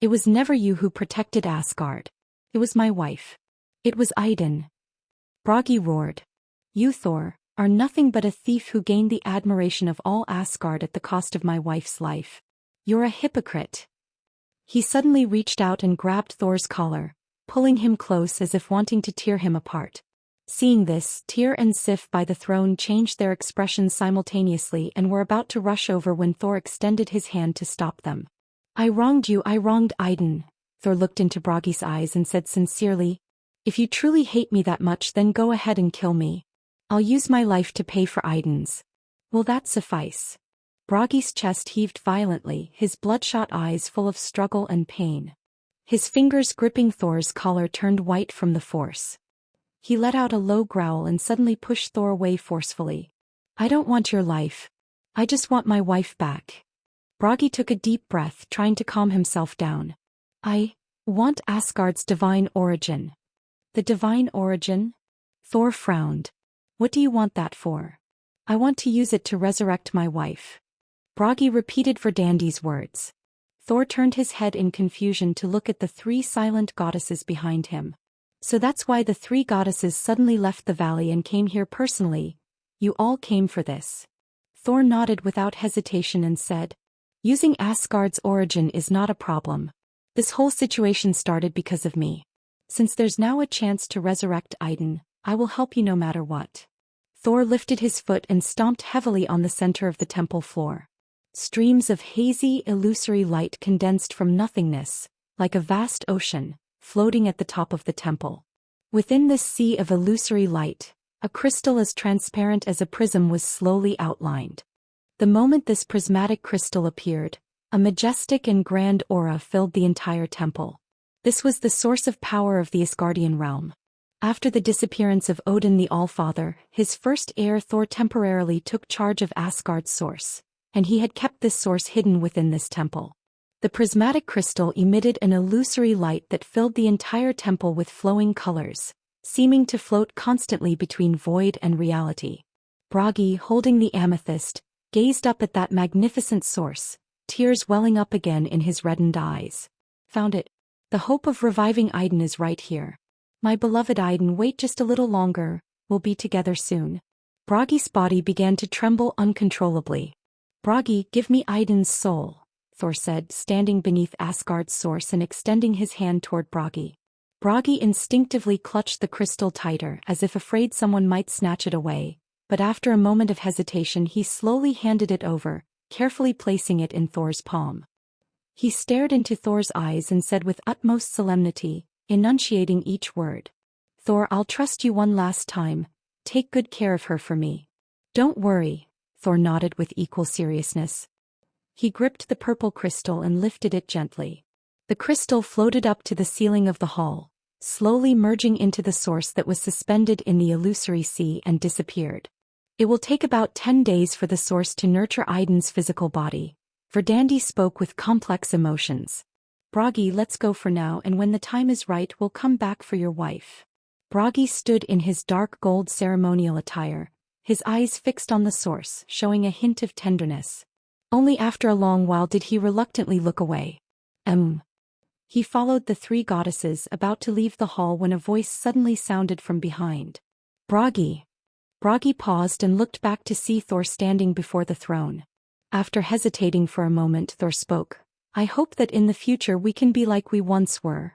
It was never you who protected Asgard. It was my wife. It was Idun. Bragi roared. You, Thor, are nothing but a thief who gained the admiration of all Asgard at the cost of my wife's life. You're a hypocrite. He suddenly reached out and grabbed Thor's collar, pulling him close as if wanting to tear him apart. Seeing this, Tyr and Sif by the throne changed their expressions simultaneously and were about to rush over when Thor extended his hand to stop them. I wronged you, I wronged Idun. Thor looked into Bragi's eyes and said sincerely, if you truly hate me that much, then go ahead and kill me. I'll use my life to pay for Idun's. Will that suffice? Bragi's chest heaved violently, his bloodshot eyes full of struggle and pain. His fingers gripping Thor's collar turned white from the force. He let out a low growl and suddenly pushed Thor away forcefully. I don't want your life. I just want my wife back. Bragi took a deep breath, trying to calm himself down. I want Asgard's divine origin. The divine origin? Thor frowned. What do you want that for? I want to use it to resurrect my wife. Bragi repeated Verdandis's words. Thor turned his head in confusion to look at the three silent goddesses behind him. So that's why the three goddesses suddenly left the valley and came here personally. You all came for this. Thor nodded without hesitation and said, using Asgard's origin is not a problem. This whole situation started because of me. Since there's now a chance to resurrect Idun, I will help you no matter what. Thor lifted his foot and stomped heavily on the center of the temple floor. Streams of hazy, illusory light condensed from nothingness, like a vast ocean, floating at the top of the temple. Within this sea of illusory light, a crystal as transparent as a prism was slowly outlined. The moment this prismatic crystal appeared, a majestic and grand aura filled the entire temple. This was the source of power of the Asgardian realm. After the disappearance of Odin the Allfather, his first heir Thor temporarily took charge of Asgard's source, and he had kept this source hidden within this temple. The prismatic crystal emitted an illusory light that filled the entire temple with flowing colors, seeming to float constantly between void and reality. Bragi, holding the amethyst, gazed up at that magnificent source, tears welling up again in his reddened eyes. Found it. The hope of reviving Idun is right here. My beloved Idun, wait just a little longer, we'll be together soon. Bragi's body began to tremble uncontrollably. Bragi, give me Idun's soul, Thor said, standing beneath Asgard's source and extending his hand toward Bragi. Bragi instinctively clutched the crystal tighter as if afraid someone might snatch it away, but after a moment of hesitation he slowly handed it over, carefully placing it in Thor's palm. He stared into Thor's eyes and said with utmost solemnity, enunciating each word. Thor, I'll trust you one last time, take good care of her for me. Don't worry, Thor nodded with equal seriousness. He gripped the purple crystal and lifted it gently. The crystal floated up to the ceiling of the hall, slowly merging into the source that was suspended in the illusory sea and disappeared. It will take about 10 days for the source to nurture Idun's physical body. Verdandi spoke with complex emotions. Bragi, let's go for now, and when the time is right we'll come back for your wife. Bragi stood in his dark gold ceremonial attire, his eyes fixed on the source, showing a hint of tenderness. Only after a long while did he reluctantly look away. He followed the three goddesses about to leave the hall when a voice suddenly sounded from behind. Bragi. Bragi paused and looked back to see Thor standing before the throne. After hesitating for a moment, Thor spoke. I hope that in the future we can be like we once were.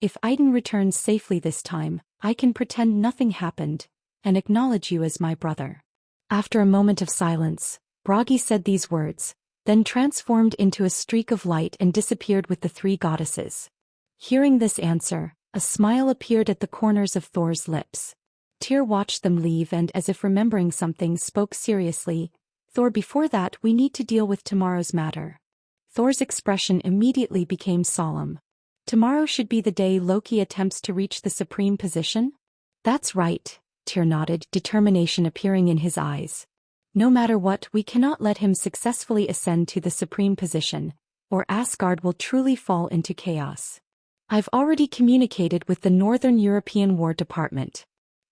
If Idun returns safely this time, I can pretend nothing happened, and acknowledge you as my brother. After a moment of silence, Bragi said these words, then transformed into a streak of light and disappeared with the three goddesses. Hearing this answer, a smile appeared at the corners of Thor's lips. Tyr watched them leave and, as if remembering something, spoke seriously. Thor, before that we need to deal with tomorrow's matter. Thor's expression immediately became solemn. Tomorrow should be the day Loki attempts to reach the supreme position? That's right, Tyr nodded, determination appearing in his eyes. No matter what, we cannot let him successfully ascend to the supreme position, or Asgard will truly fall into chaos. I've already communicated with the Northern European War Department.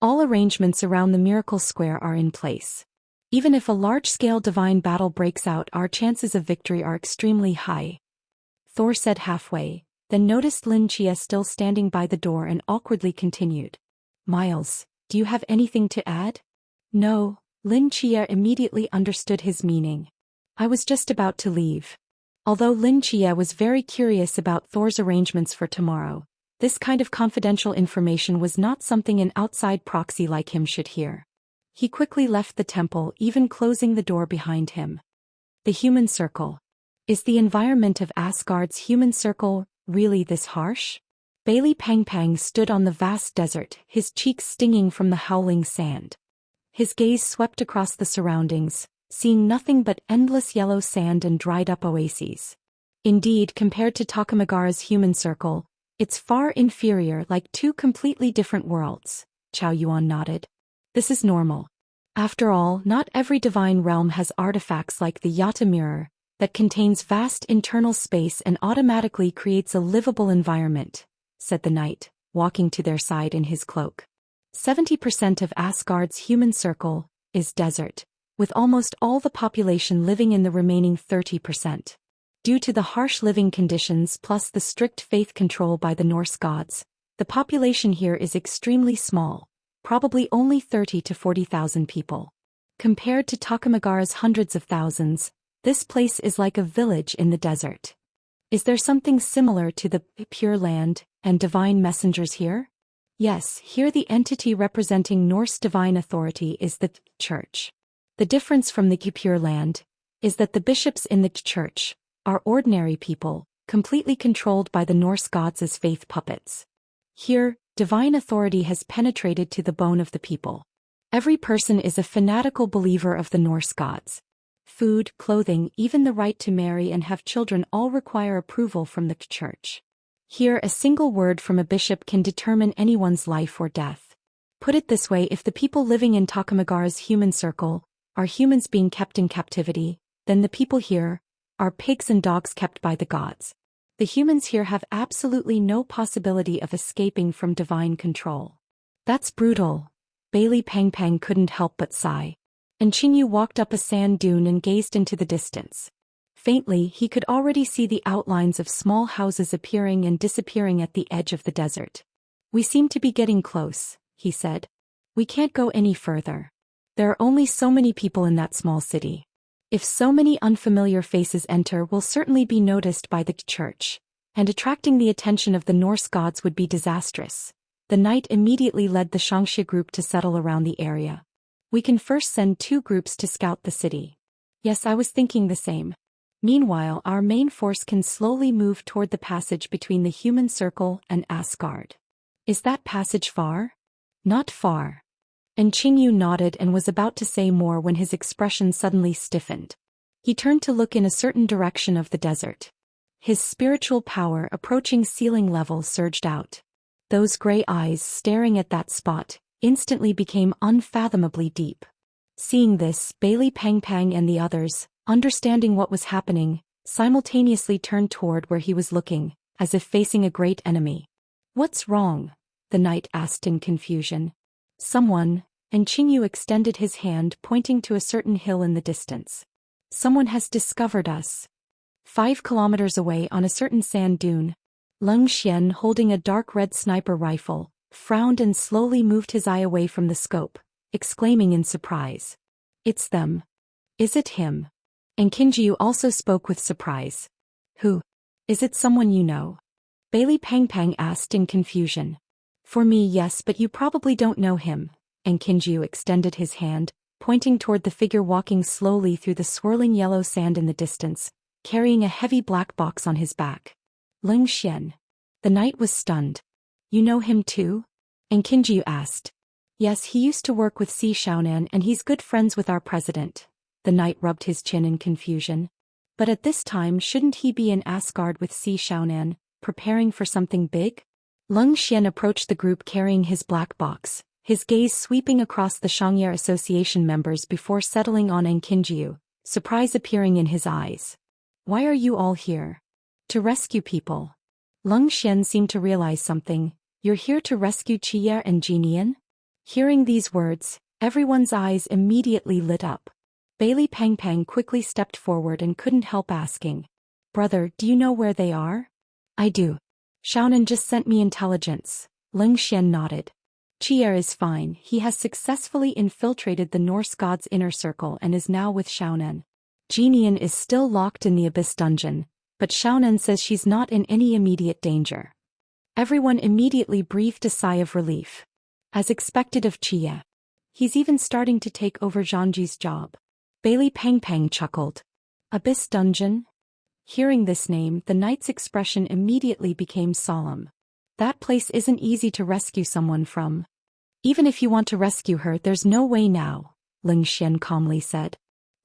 All arrangements around the Miracle Square are in place. Even if a large-scale divine battle breaks out, our chances of victory are extremely high. Thor said halfway, then noticed Lin Chia still standing by the door and awkwardly continued. Miles, do you have anything to add? No, Lin Chia immediately understood his meaning. I was just about to leave. Although Lin Chia was very curious about Thor's arrangements for tomorrow, this kind of confidential information was not something an outside proxy like him should hear. He quickly left the temple, even closing the door behind him. The human circle. Is the environment of Asgard's human circle really this harsh? Bailey Pang Pang stood on the vast desert, his cheeks stinging from the howling sand. His gaze swept across the surroundings, seeing nothing but endless yellow sand and dried-up oases. Indeed, compared to Takamagara's human circle, it's far inferior, like two completely different worlds. Chao Yuan nodded. This is normal. After all, not every divine realm has artifacts like the Yata mirror, that contains vast internal space and automatically creates a livable environment, said the knight, walking to their side in his cloak. 70% of Asgard's human circle is desert, with almost all the population living in the remaining 30%. Due to the harsh living conditions plus the strict faith control by the Norse gods, the population here is extremely small, probably only 30 to 40,000 people. Compared to Takamagara's hundreds of thousands, this place is like a village in the desert. Is there something similar to the Pure Land and divine messengers here? Yes, here the entity representing Norse divine authority is the Church. The difference from the Pure Land is that the bishops in the Church are ordinary people, completely controlled by the Norse gods as faith puppets. Here, divine authority has penetrated to the bone of the people. Every person is a fanatical believer of the Norse gods. Food, clothing, even the right to marry and have children all require approval from the Church. Here, a single word from a bishop can determine anyone's life or death. Put it this way, if the people living in Takamagara's human circle are humans being kept in captivity, then the people here are pigs and dogs kept by the gods. The humans here have absolutely no possibility of escaping from divine control. That's brutal. Bailey Pang Pang couldn't help but sigh. And Qingyu walked up a sand dune and gazed into the distance. Faintly, he could already see the outlines of small houses appearing and disappearing at the edge of the desert. We seem to be getting close, he said. We can't go any further. There are only so many people in that small city. If so many unfamiliar faces enter, we'll certainly be noticed by the Church, and attracting the attention of the Norse gods would be disastrous. The knight immediately led the Shangxia group to settle around the area. We can first send 2 groups to scout the city. Yes, I was thinking the same. Meanwhile, our main force can slowly move toward the passage between the human circle and Asgard. Is that passage far? Not far. And Qingyu nodded and was about to say more when his expression suddenly stiffened. He turned to look in a certain direction of the desert. His spiritual power approaching ceiling level surged out. Those gray eyes staring at that spot instantly became unfathomably deep. Seeing this, Bailey Pang Pang and the others, understanding what was happening, simultaneously turned toward where he was looking, as if facing a great enemy. What's wrong? The knight asked in confusion. Someone, and Qingyu extended his hand pointing to a certain hill in the distance. Someone has discovered us. 5 kilometers away on a certain sand dune, Leng Xian, holding a dark red sniper rifle, frowned and slowly moved his eye away from the scope, exclaiming in surprise. It's them. Is it him? And Qingyu also spoke with surprise. Who? Is it someone you know? Bailey Pang Pang asked in confusion. For me, yes, but you probably don't know him. And Qingyu extended his hand, pointing toward the figure walking slowly through the swirling yellow sand in the distance, carrying a heavy black box on his back. Leng Xian. The knight was stunned. You know him too? And Qingyu asked. Yes, he used to work with Si Xiaonan and he's good friends with our president. The knight rubbed his chin in confusion. But at this time, shouldn't he be in Asgard with Si Xiaonan, preparing for something big? Leng Xian approached the group carrying his black box, his gaze sweeping across the Shangye Association members before settling on Ang Kinjiu, surprise appearing in his eyes. Why are you all here? To rescue people. Leng Xian seemed to realize something. You're here to rescue Chiye and Jinian? Hearing these words, everyone's eyes immediately lit up. Bailey Pangpang quickly stepped forward and couldn't help asking. Brother, do you know where they are? I do. Xiaonan just sent me intelligence. Leng Xian nodded. Chiye is fine, he has successfully infiltrated the Norse god's inner circle and is now with Xiaonan. Jinian is still locked in the Abyss dungeon, but Xiaonan says she's not in any immediate danger. Everyone immediately breathed a sigh of relief. As expected of Chiye. He's even starting to take over Zhangji's job. Bailey Pangpang chuckled. Abyss dungeon? Hearing this name, the knight's expression immediately became solemn. That place isn't easy to rescue someone from. Even if you want to rescue her, there's no way now, Leng Xian calmly said.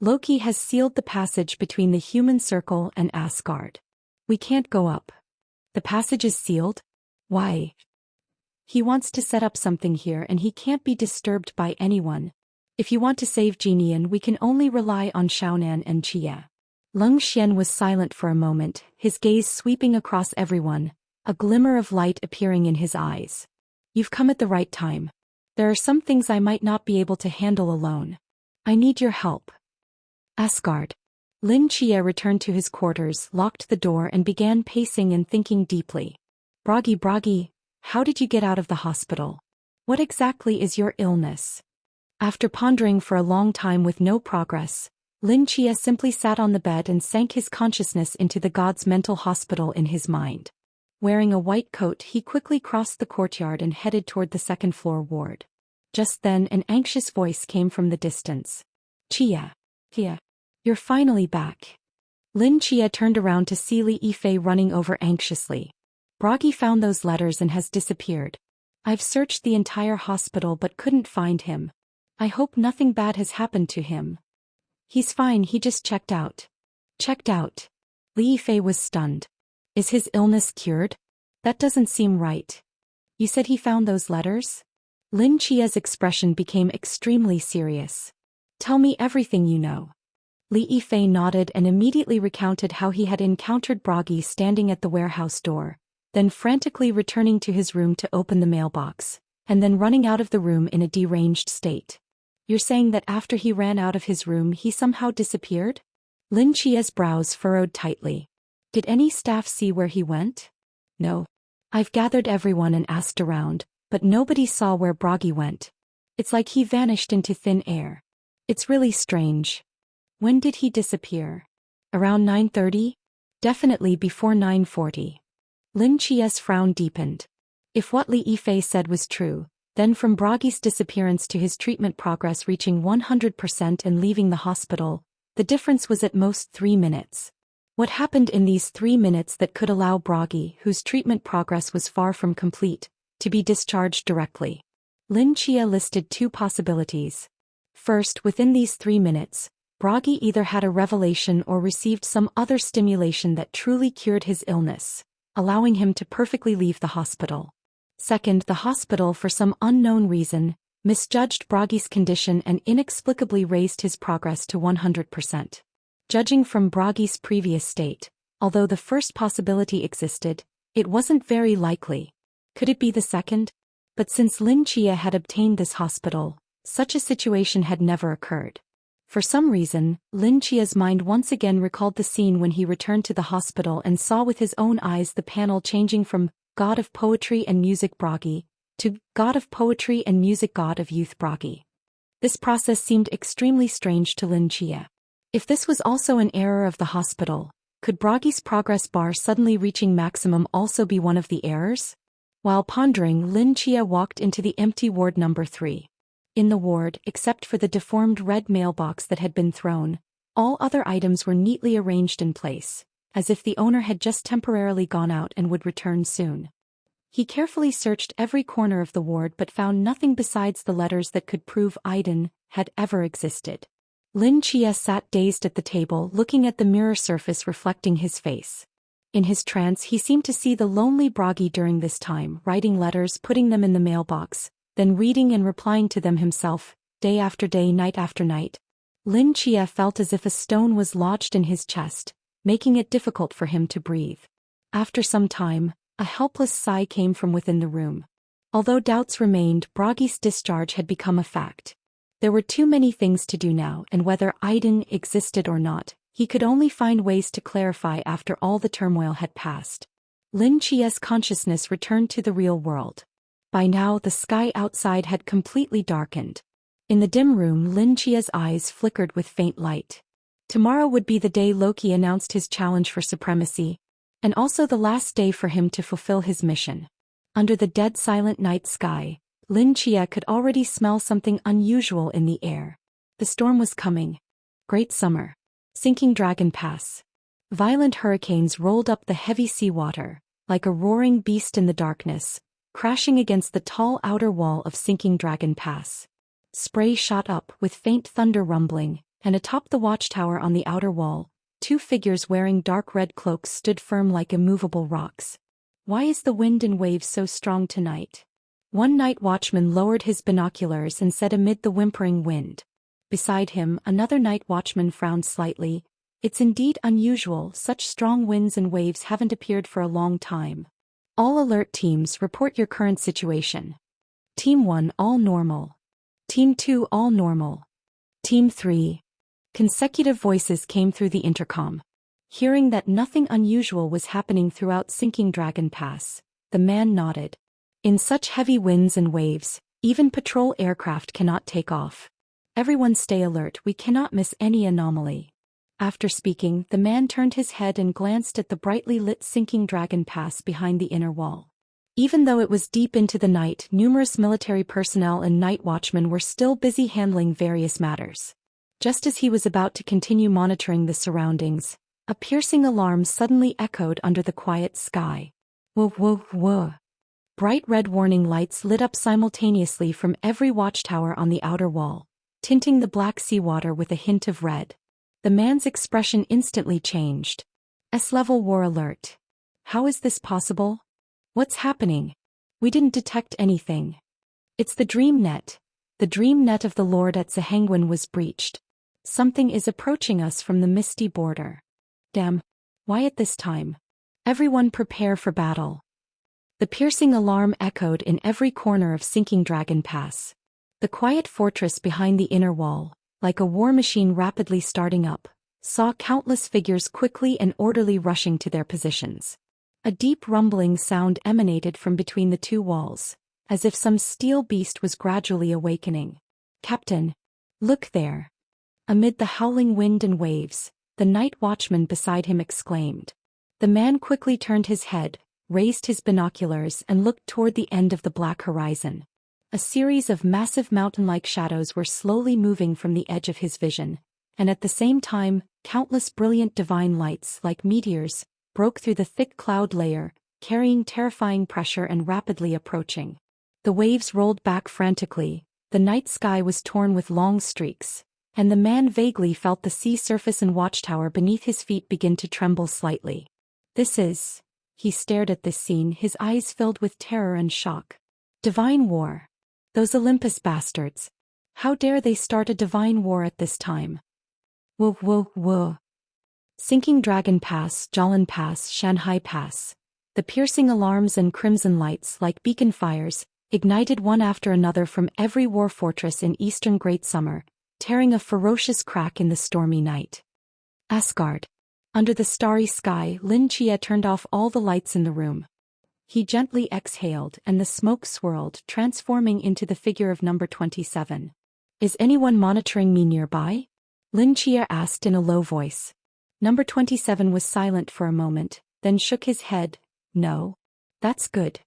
Loki has sealed the passage between the human circle and Asgard. We can't go up. The passage is sealed? Why? He wants to set up something here and he can't be disturbed by anyone. If you want to save Jinian, we can only rely on Xiaonan and Chiye. Leng Xian was silent for a moment, his gaze sweeping across everyone, a glimmer of light appearing in his eyes. You've come at the right time. There are some things I might not be able to handle alone. I need your help. Asgard. Lin Chiye returned to his quarters, locked the door and began pacing and thinking deeply. Bragi, how did you get out of the hospital? What exactly is your illness? After pondering for a long time with no progress, Lin Chiye simply sat on the bed and sank his consciousness into the god's mental hospital in his mind. Wearing a white coat, he quickly crossed the courtyard and headed toward the second-floor ward. Just then, an anxious voice came from the distance. Chiye. You're finally back. Lin Chiye turned around to see Li Yifei running over anxiously. Bragi found those letters and has disappeared. I've searched the entire hospital but couldn't find him. I hope nothing bad has happened to him. He's fine, he just checked out. Checked out? Li Yifei was stunned. Is his illness cured? That doesn't seem right. You said he found those letters? Lin Chia's expression became extremely serious. Tell me everything you know. Li Yifei nodded and immediately recounted how he had encountered Bragi standing at the warehouse door, then frantically returning to his room to open the mailbox, and then running out of the room in a deranged state. You're saying that after he ran out of his room he somehow disappeared? Lin Chia's brows furrowed tightly. Did any staff see where he went? No. I've gathered everyone and asked around, but nobody saw where Bragi went. It's like he vanished into thin air. It's really strange. When did he disappear? Around 9:30? Definitely before 9:40. Lin Chia's frown deepened. If what Li Yifei said was true, then from Bragi's disappearance to his treatment progress reaching 100% and leaving the hospital, the difference was at most 3 minutes. What happened in these 3 minutes that could allow Bragi, whose treatment progress was far from complete, to be discharged directly? Lin Chia listed 2 possibilities. First, within these 3 minutes, Bragi either had a revelation or received some other stimulation that truly cured his illness, allowing him to perfectly leave the hospital. Second, the hospital, for some unknown reason, misjudged Bragi's condition and inexplicably raised his progress to 100%. Judging from Bragi's previous state, although the first possibility existed, it wasn't very likely. Could it be the second? But since Lin Chia had obtained this hospital, such a situation had never occurred. For some reason, Lin Chia's mind once again recalled the scene when he returned to the hospital and saw with his own eyes the panel changing from God of Poetry and Music Bragi to God of Poetry and Music God of Youth Bragi. This process seemed extremely strange to Lin Chia. If this was also an error of the hospital, could Bragi's progress bar suddenly reaching maximum also be one of the errors? While pondering, Lin Chia walked into the empty ward number 3. In the ward, except for the deformed red mailbox that had been thrown, all other items were neatly arranged in place, as if the owner had just temporarily gone out and would return soon. He carefully searched every corner of the ward but found nothing besides the letters that could prove Aiden had ever existed. Lin Chia sat dazed at the table, looking at the mirror surface reflecting his face. In his trance he seemed to see the lonely Bragi during this time, writing letters, putting them in the mailbox, then reading and replying to them himself, day after day, night after night. Lin Chia felt as if a stone was lodged in his chest, making it difficult for him to breathe. After some time, a helpless sigh came from within the room. Although doubts remained, Bragi's discharge had become a fact. There were too many things to do now, and whether Aiden existed or not, he could only find ways to clarify after all the turmoil had passed. Lin Chia's consciousness returned to the real world. By now the sky outside had completely darkened. In the dim room, Lin Chia's eyes flickered with faint light. Tomorrow would be the day Loki announced his challenge for supremacy, and also the last day for him to fulfill his mission. Under the dead silent night sky, Lin Chia could already smell something unusual in the air. The storm was coming. Great summer. Sinking Dragon Pass. Violent hurricanes rolled up the heavy seawater, like a roaring beast in the darkness, crashing against the tall outer wall of Sinking Dragon Pass. Spray shot up with faint thunder rumbling, and atop the watchtower on the outer wall, two figures wearing dark red cloaks stood firm like immovable rocks. Why is the wind and waves so strong tonight? One night watchman lowered his binoculars and said amid the whimpering wind. Beside him, another night watchman frowned slightly. It's indeed unusual, such strong winds and waves haven't appeared for a long time. All alert teams, report your current situation. Team 1, all normal. Team 2, all normal. Team 3. Consecutive voices came through the intercom. Hearing that nothing unusual was happening throughout Sinking Dragon Pass, the man nodded. In such heavy winds and waves, even patrol aircraft cannot take off. Everyone stay alert, we cannot miss any anomaly. After speaking, the man turned his head and glanced at the brightly lit Sinking Dragon Pass behind the inner wall. Even though it was deep into the night, numerous military personnel and night watchmen were still busy handling various matters. Just as he was about to continue monitoring the surroundings, a piercing alarm suddenly echoed under the quiet sky. Whoa, whoa, whoa. Bright red warning lights lit up simultaneously from every watchtower on the outer wall, tinting the black seawater with a hint of red. The man's expression instantly changed. S-level war alert. How is this possible? What's happening? We didn't detect anything. It's the dream net. The dream net of the Lord at Zahangwan was breached. Something is approaching us from the misty border. Damn. Why at this time? Everyone prepare for battle. The piercing alarm echoed in every corner of Sinking Dragon Pass. The quiet fortress behind the inner wall, like a war machine rapidly starting up, saw countless figures quickly and orderly rushing to their positions. A deep rumbling sound emanated from between the two walls, as if some steel beast was gradually awakening. Captain, look there. Amid the howling wind and waves, the night watchman beside him exclaimed. The man quickly turned his head, raised his binoculars and looked toward the end of the black horizon. A series of massive mountain-like shadows were slowly moving from the edge of his vision, and at the same time, countless brilliant divine lights, like meteors, broke through the thick cloud layer, carrying terrifying pressure and rapidly approaching. The waves rolled back frantically, the night sky was torn with long streaks, and the man vaguely felt the sea surface and watchtower beneath his feet begin to tremble slightly. This is... He stared at this scene, his eyes filled with terror and shock. Divine war. Those Olympus bastards. How dare they start a divine war at this time? Whoa, whoa, whoa. Sinking Dragon Pass, Jalan Pass, Shanghai Pass. The piercing alarms and crimson lights, like beacon fires, ignited one after another from every war fortress in eastern Great Summer, tearing a ferocious crack in the stormy night. Asgard. Under the starry sky, Lin Chia turned off all the lights in the room. He gently exhaled and the smoke swirled, transforming into the figure of number 27. Is anyone monitoring me nearby? Lin Chia asked in a low voice. Number 27 was silent for a moment, then shook his head. No. That's good.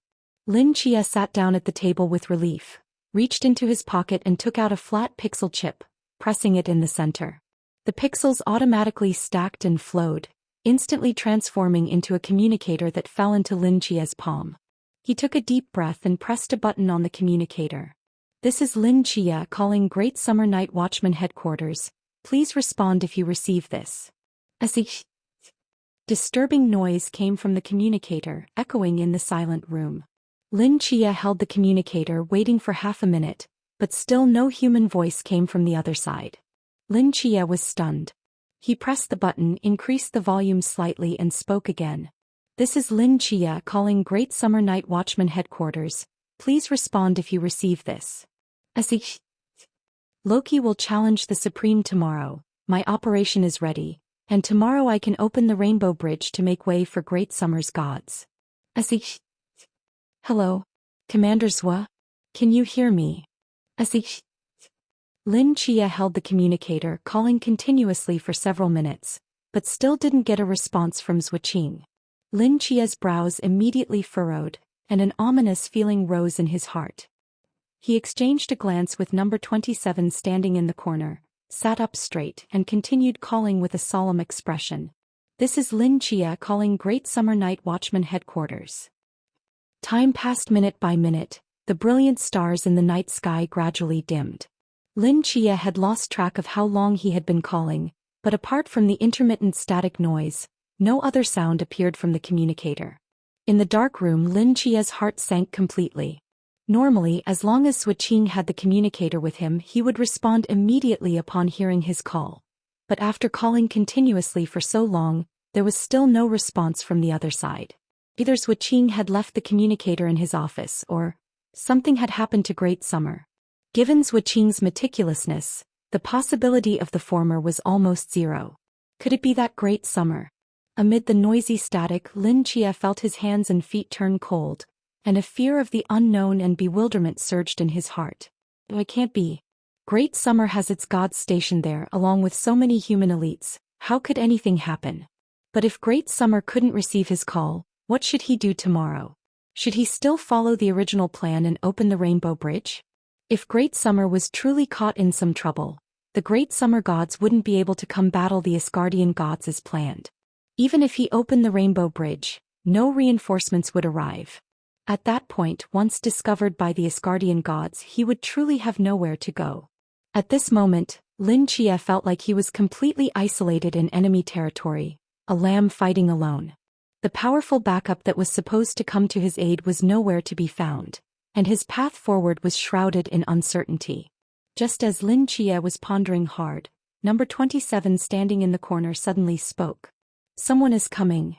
Lin Chia sat down at the table with relief, reached into his pocket and took out a flat pixel chip, pressing it in the center. The pixels automatically stacked and flowed, instantly transforming into a communicator that fell into Lin Chia's palm. He took a deep breath and pressed a button on the communicator. This is Lin Chia calling Great Summer Night Watchman Headquarters. Please respond if you receive this. A disturbing noise came from the communicator, echoing in the silent room. Lin Chia held the communicator waiting for half a minute, but still no human voice came from the other side. Lin Chia was stunned. He pressed the button, increased the volume slightly and spoke again. "This is Lin Chia calling Great Summer Night Watchman Headquarters. Please respond if you receive this. Loki will challenge the Supreme tomorrow. My operation is ready, and tomorrow I can open the Rainbow Bridge to make way for Great Summer's gods." Hello? Commander Zhua? Can you hear me? Lin Chia held the communicator, calling continuously for several minutes, but still didn't get a response from Zhuqing. Lin Chia's brows immediately furrowed, and an ominous feeling rose in his heart. He exchanged a glance with number 27 standing in the corner, sat up straight and continued calling with a solemn expression. "This is Lin Chia calling Great Summer Night Watchman Headquarters." Time passed minute by minute, the brilliant stars in the night sky gradually dimmed. Lin Chia had lost track of how long he had been calling, but apart from the intermittent static noise, no other sound appeared from the communicator. In the dark room, Lin Chia's heart sank completely. Normally, as long as Zhuqing had the communicator with him, he would respond immediately upon hearing his call. But after calling continuously for so long, there was still no response from the other side. Either Zhuqing had left the communicator in his office, or something had happened to Great Summer. Given Zhuqing's meticulousness, the possibility of the former was almost zero. Could it be that Great Summer? Amid the noisy static, Lin Chia felt his hands and feet turn cold, and a fear of the unknown and bewilderment surged in his heart. It can't be. Great Summer has its gods stationed there along with so many human elites. How could anything happen? But if Great Summer couldn't receive his call, what should he do tomorrow? Should he still follow the original plan and open the Rainbow Bridge? If Great Summer was truly caught in some trouble, the Great Summer gods wouldn't be able to come battle the Asgardian gods as planned. Even if he opened the Rainbow Bridge, no reinforcements would arrive. At that point, once discovered by the Asgardian gods, he would truly have nowhere to go. At this moment, Lin Chia felt like he was completely isolated in enemy territory, a lamb fighting alone. The powerful backup that was supposed to come to his aid was nowhere to be found, and his path forward was shrouded in uncertainty. Just as Lin Chia was pondering hard, number 27 standing in the corner suddenly spoke. "Someone is coming,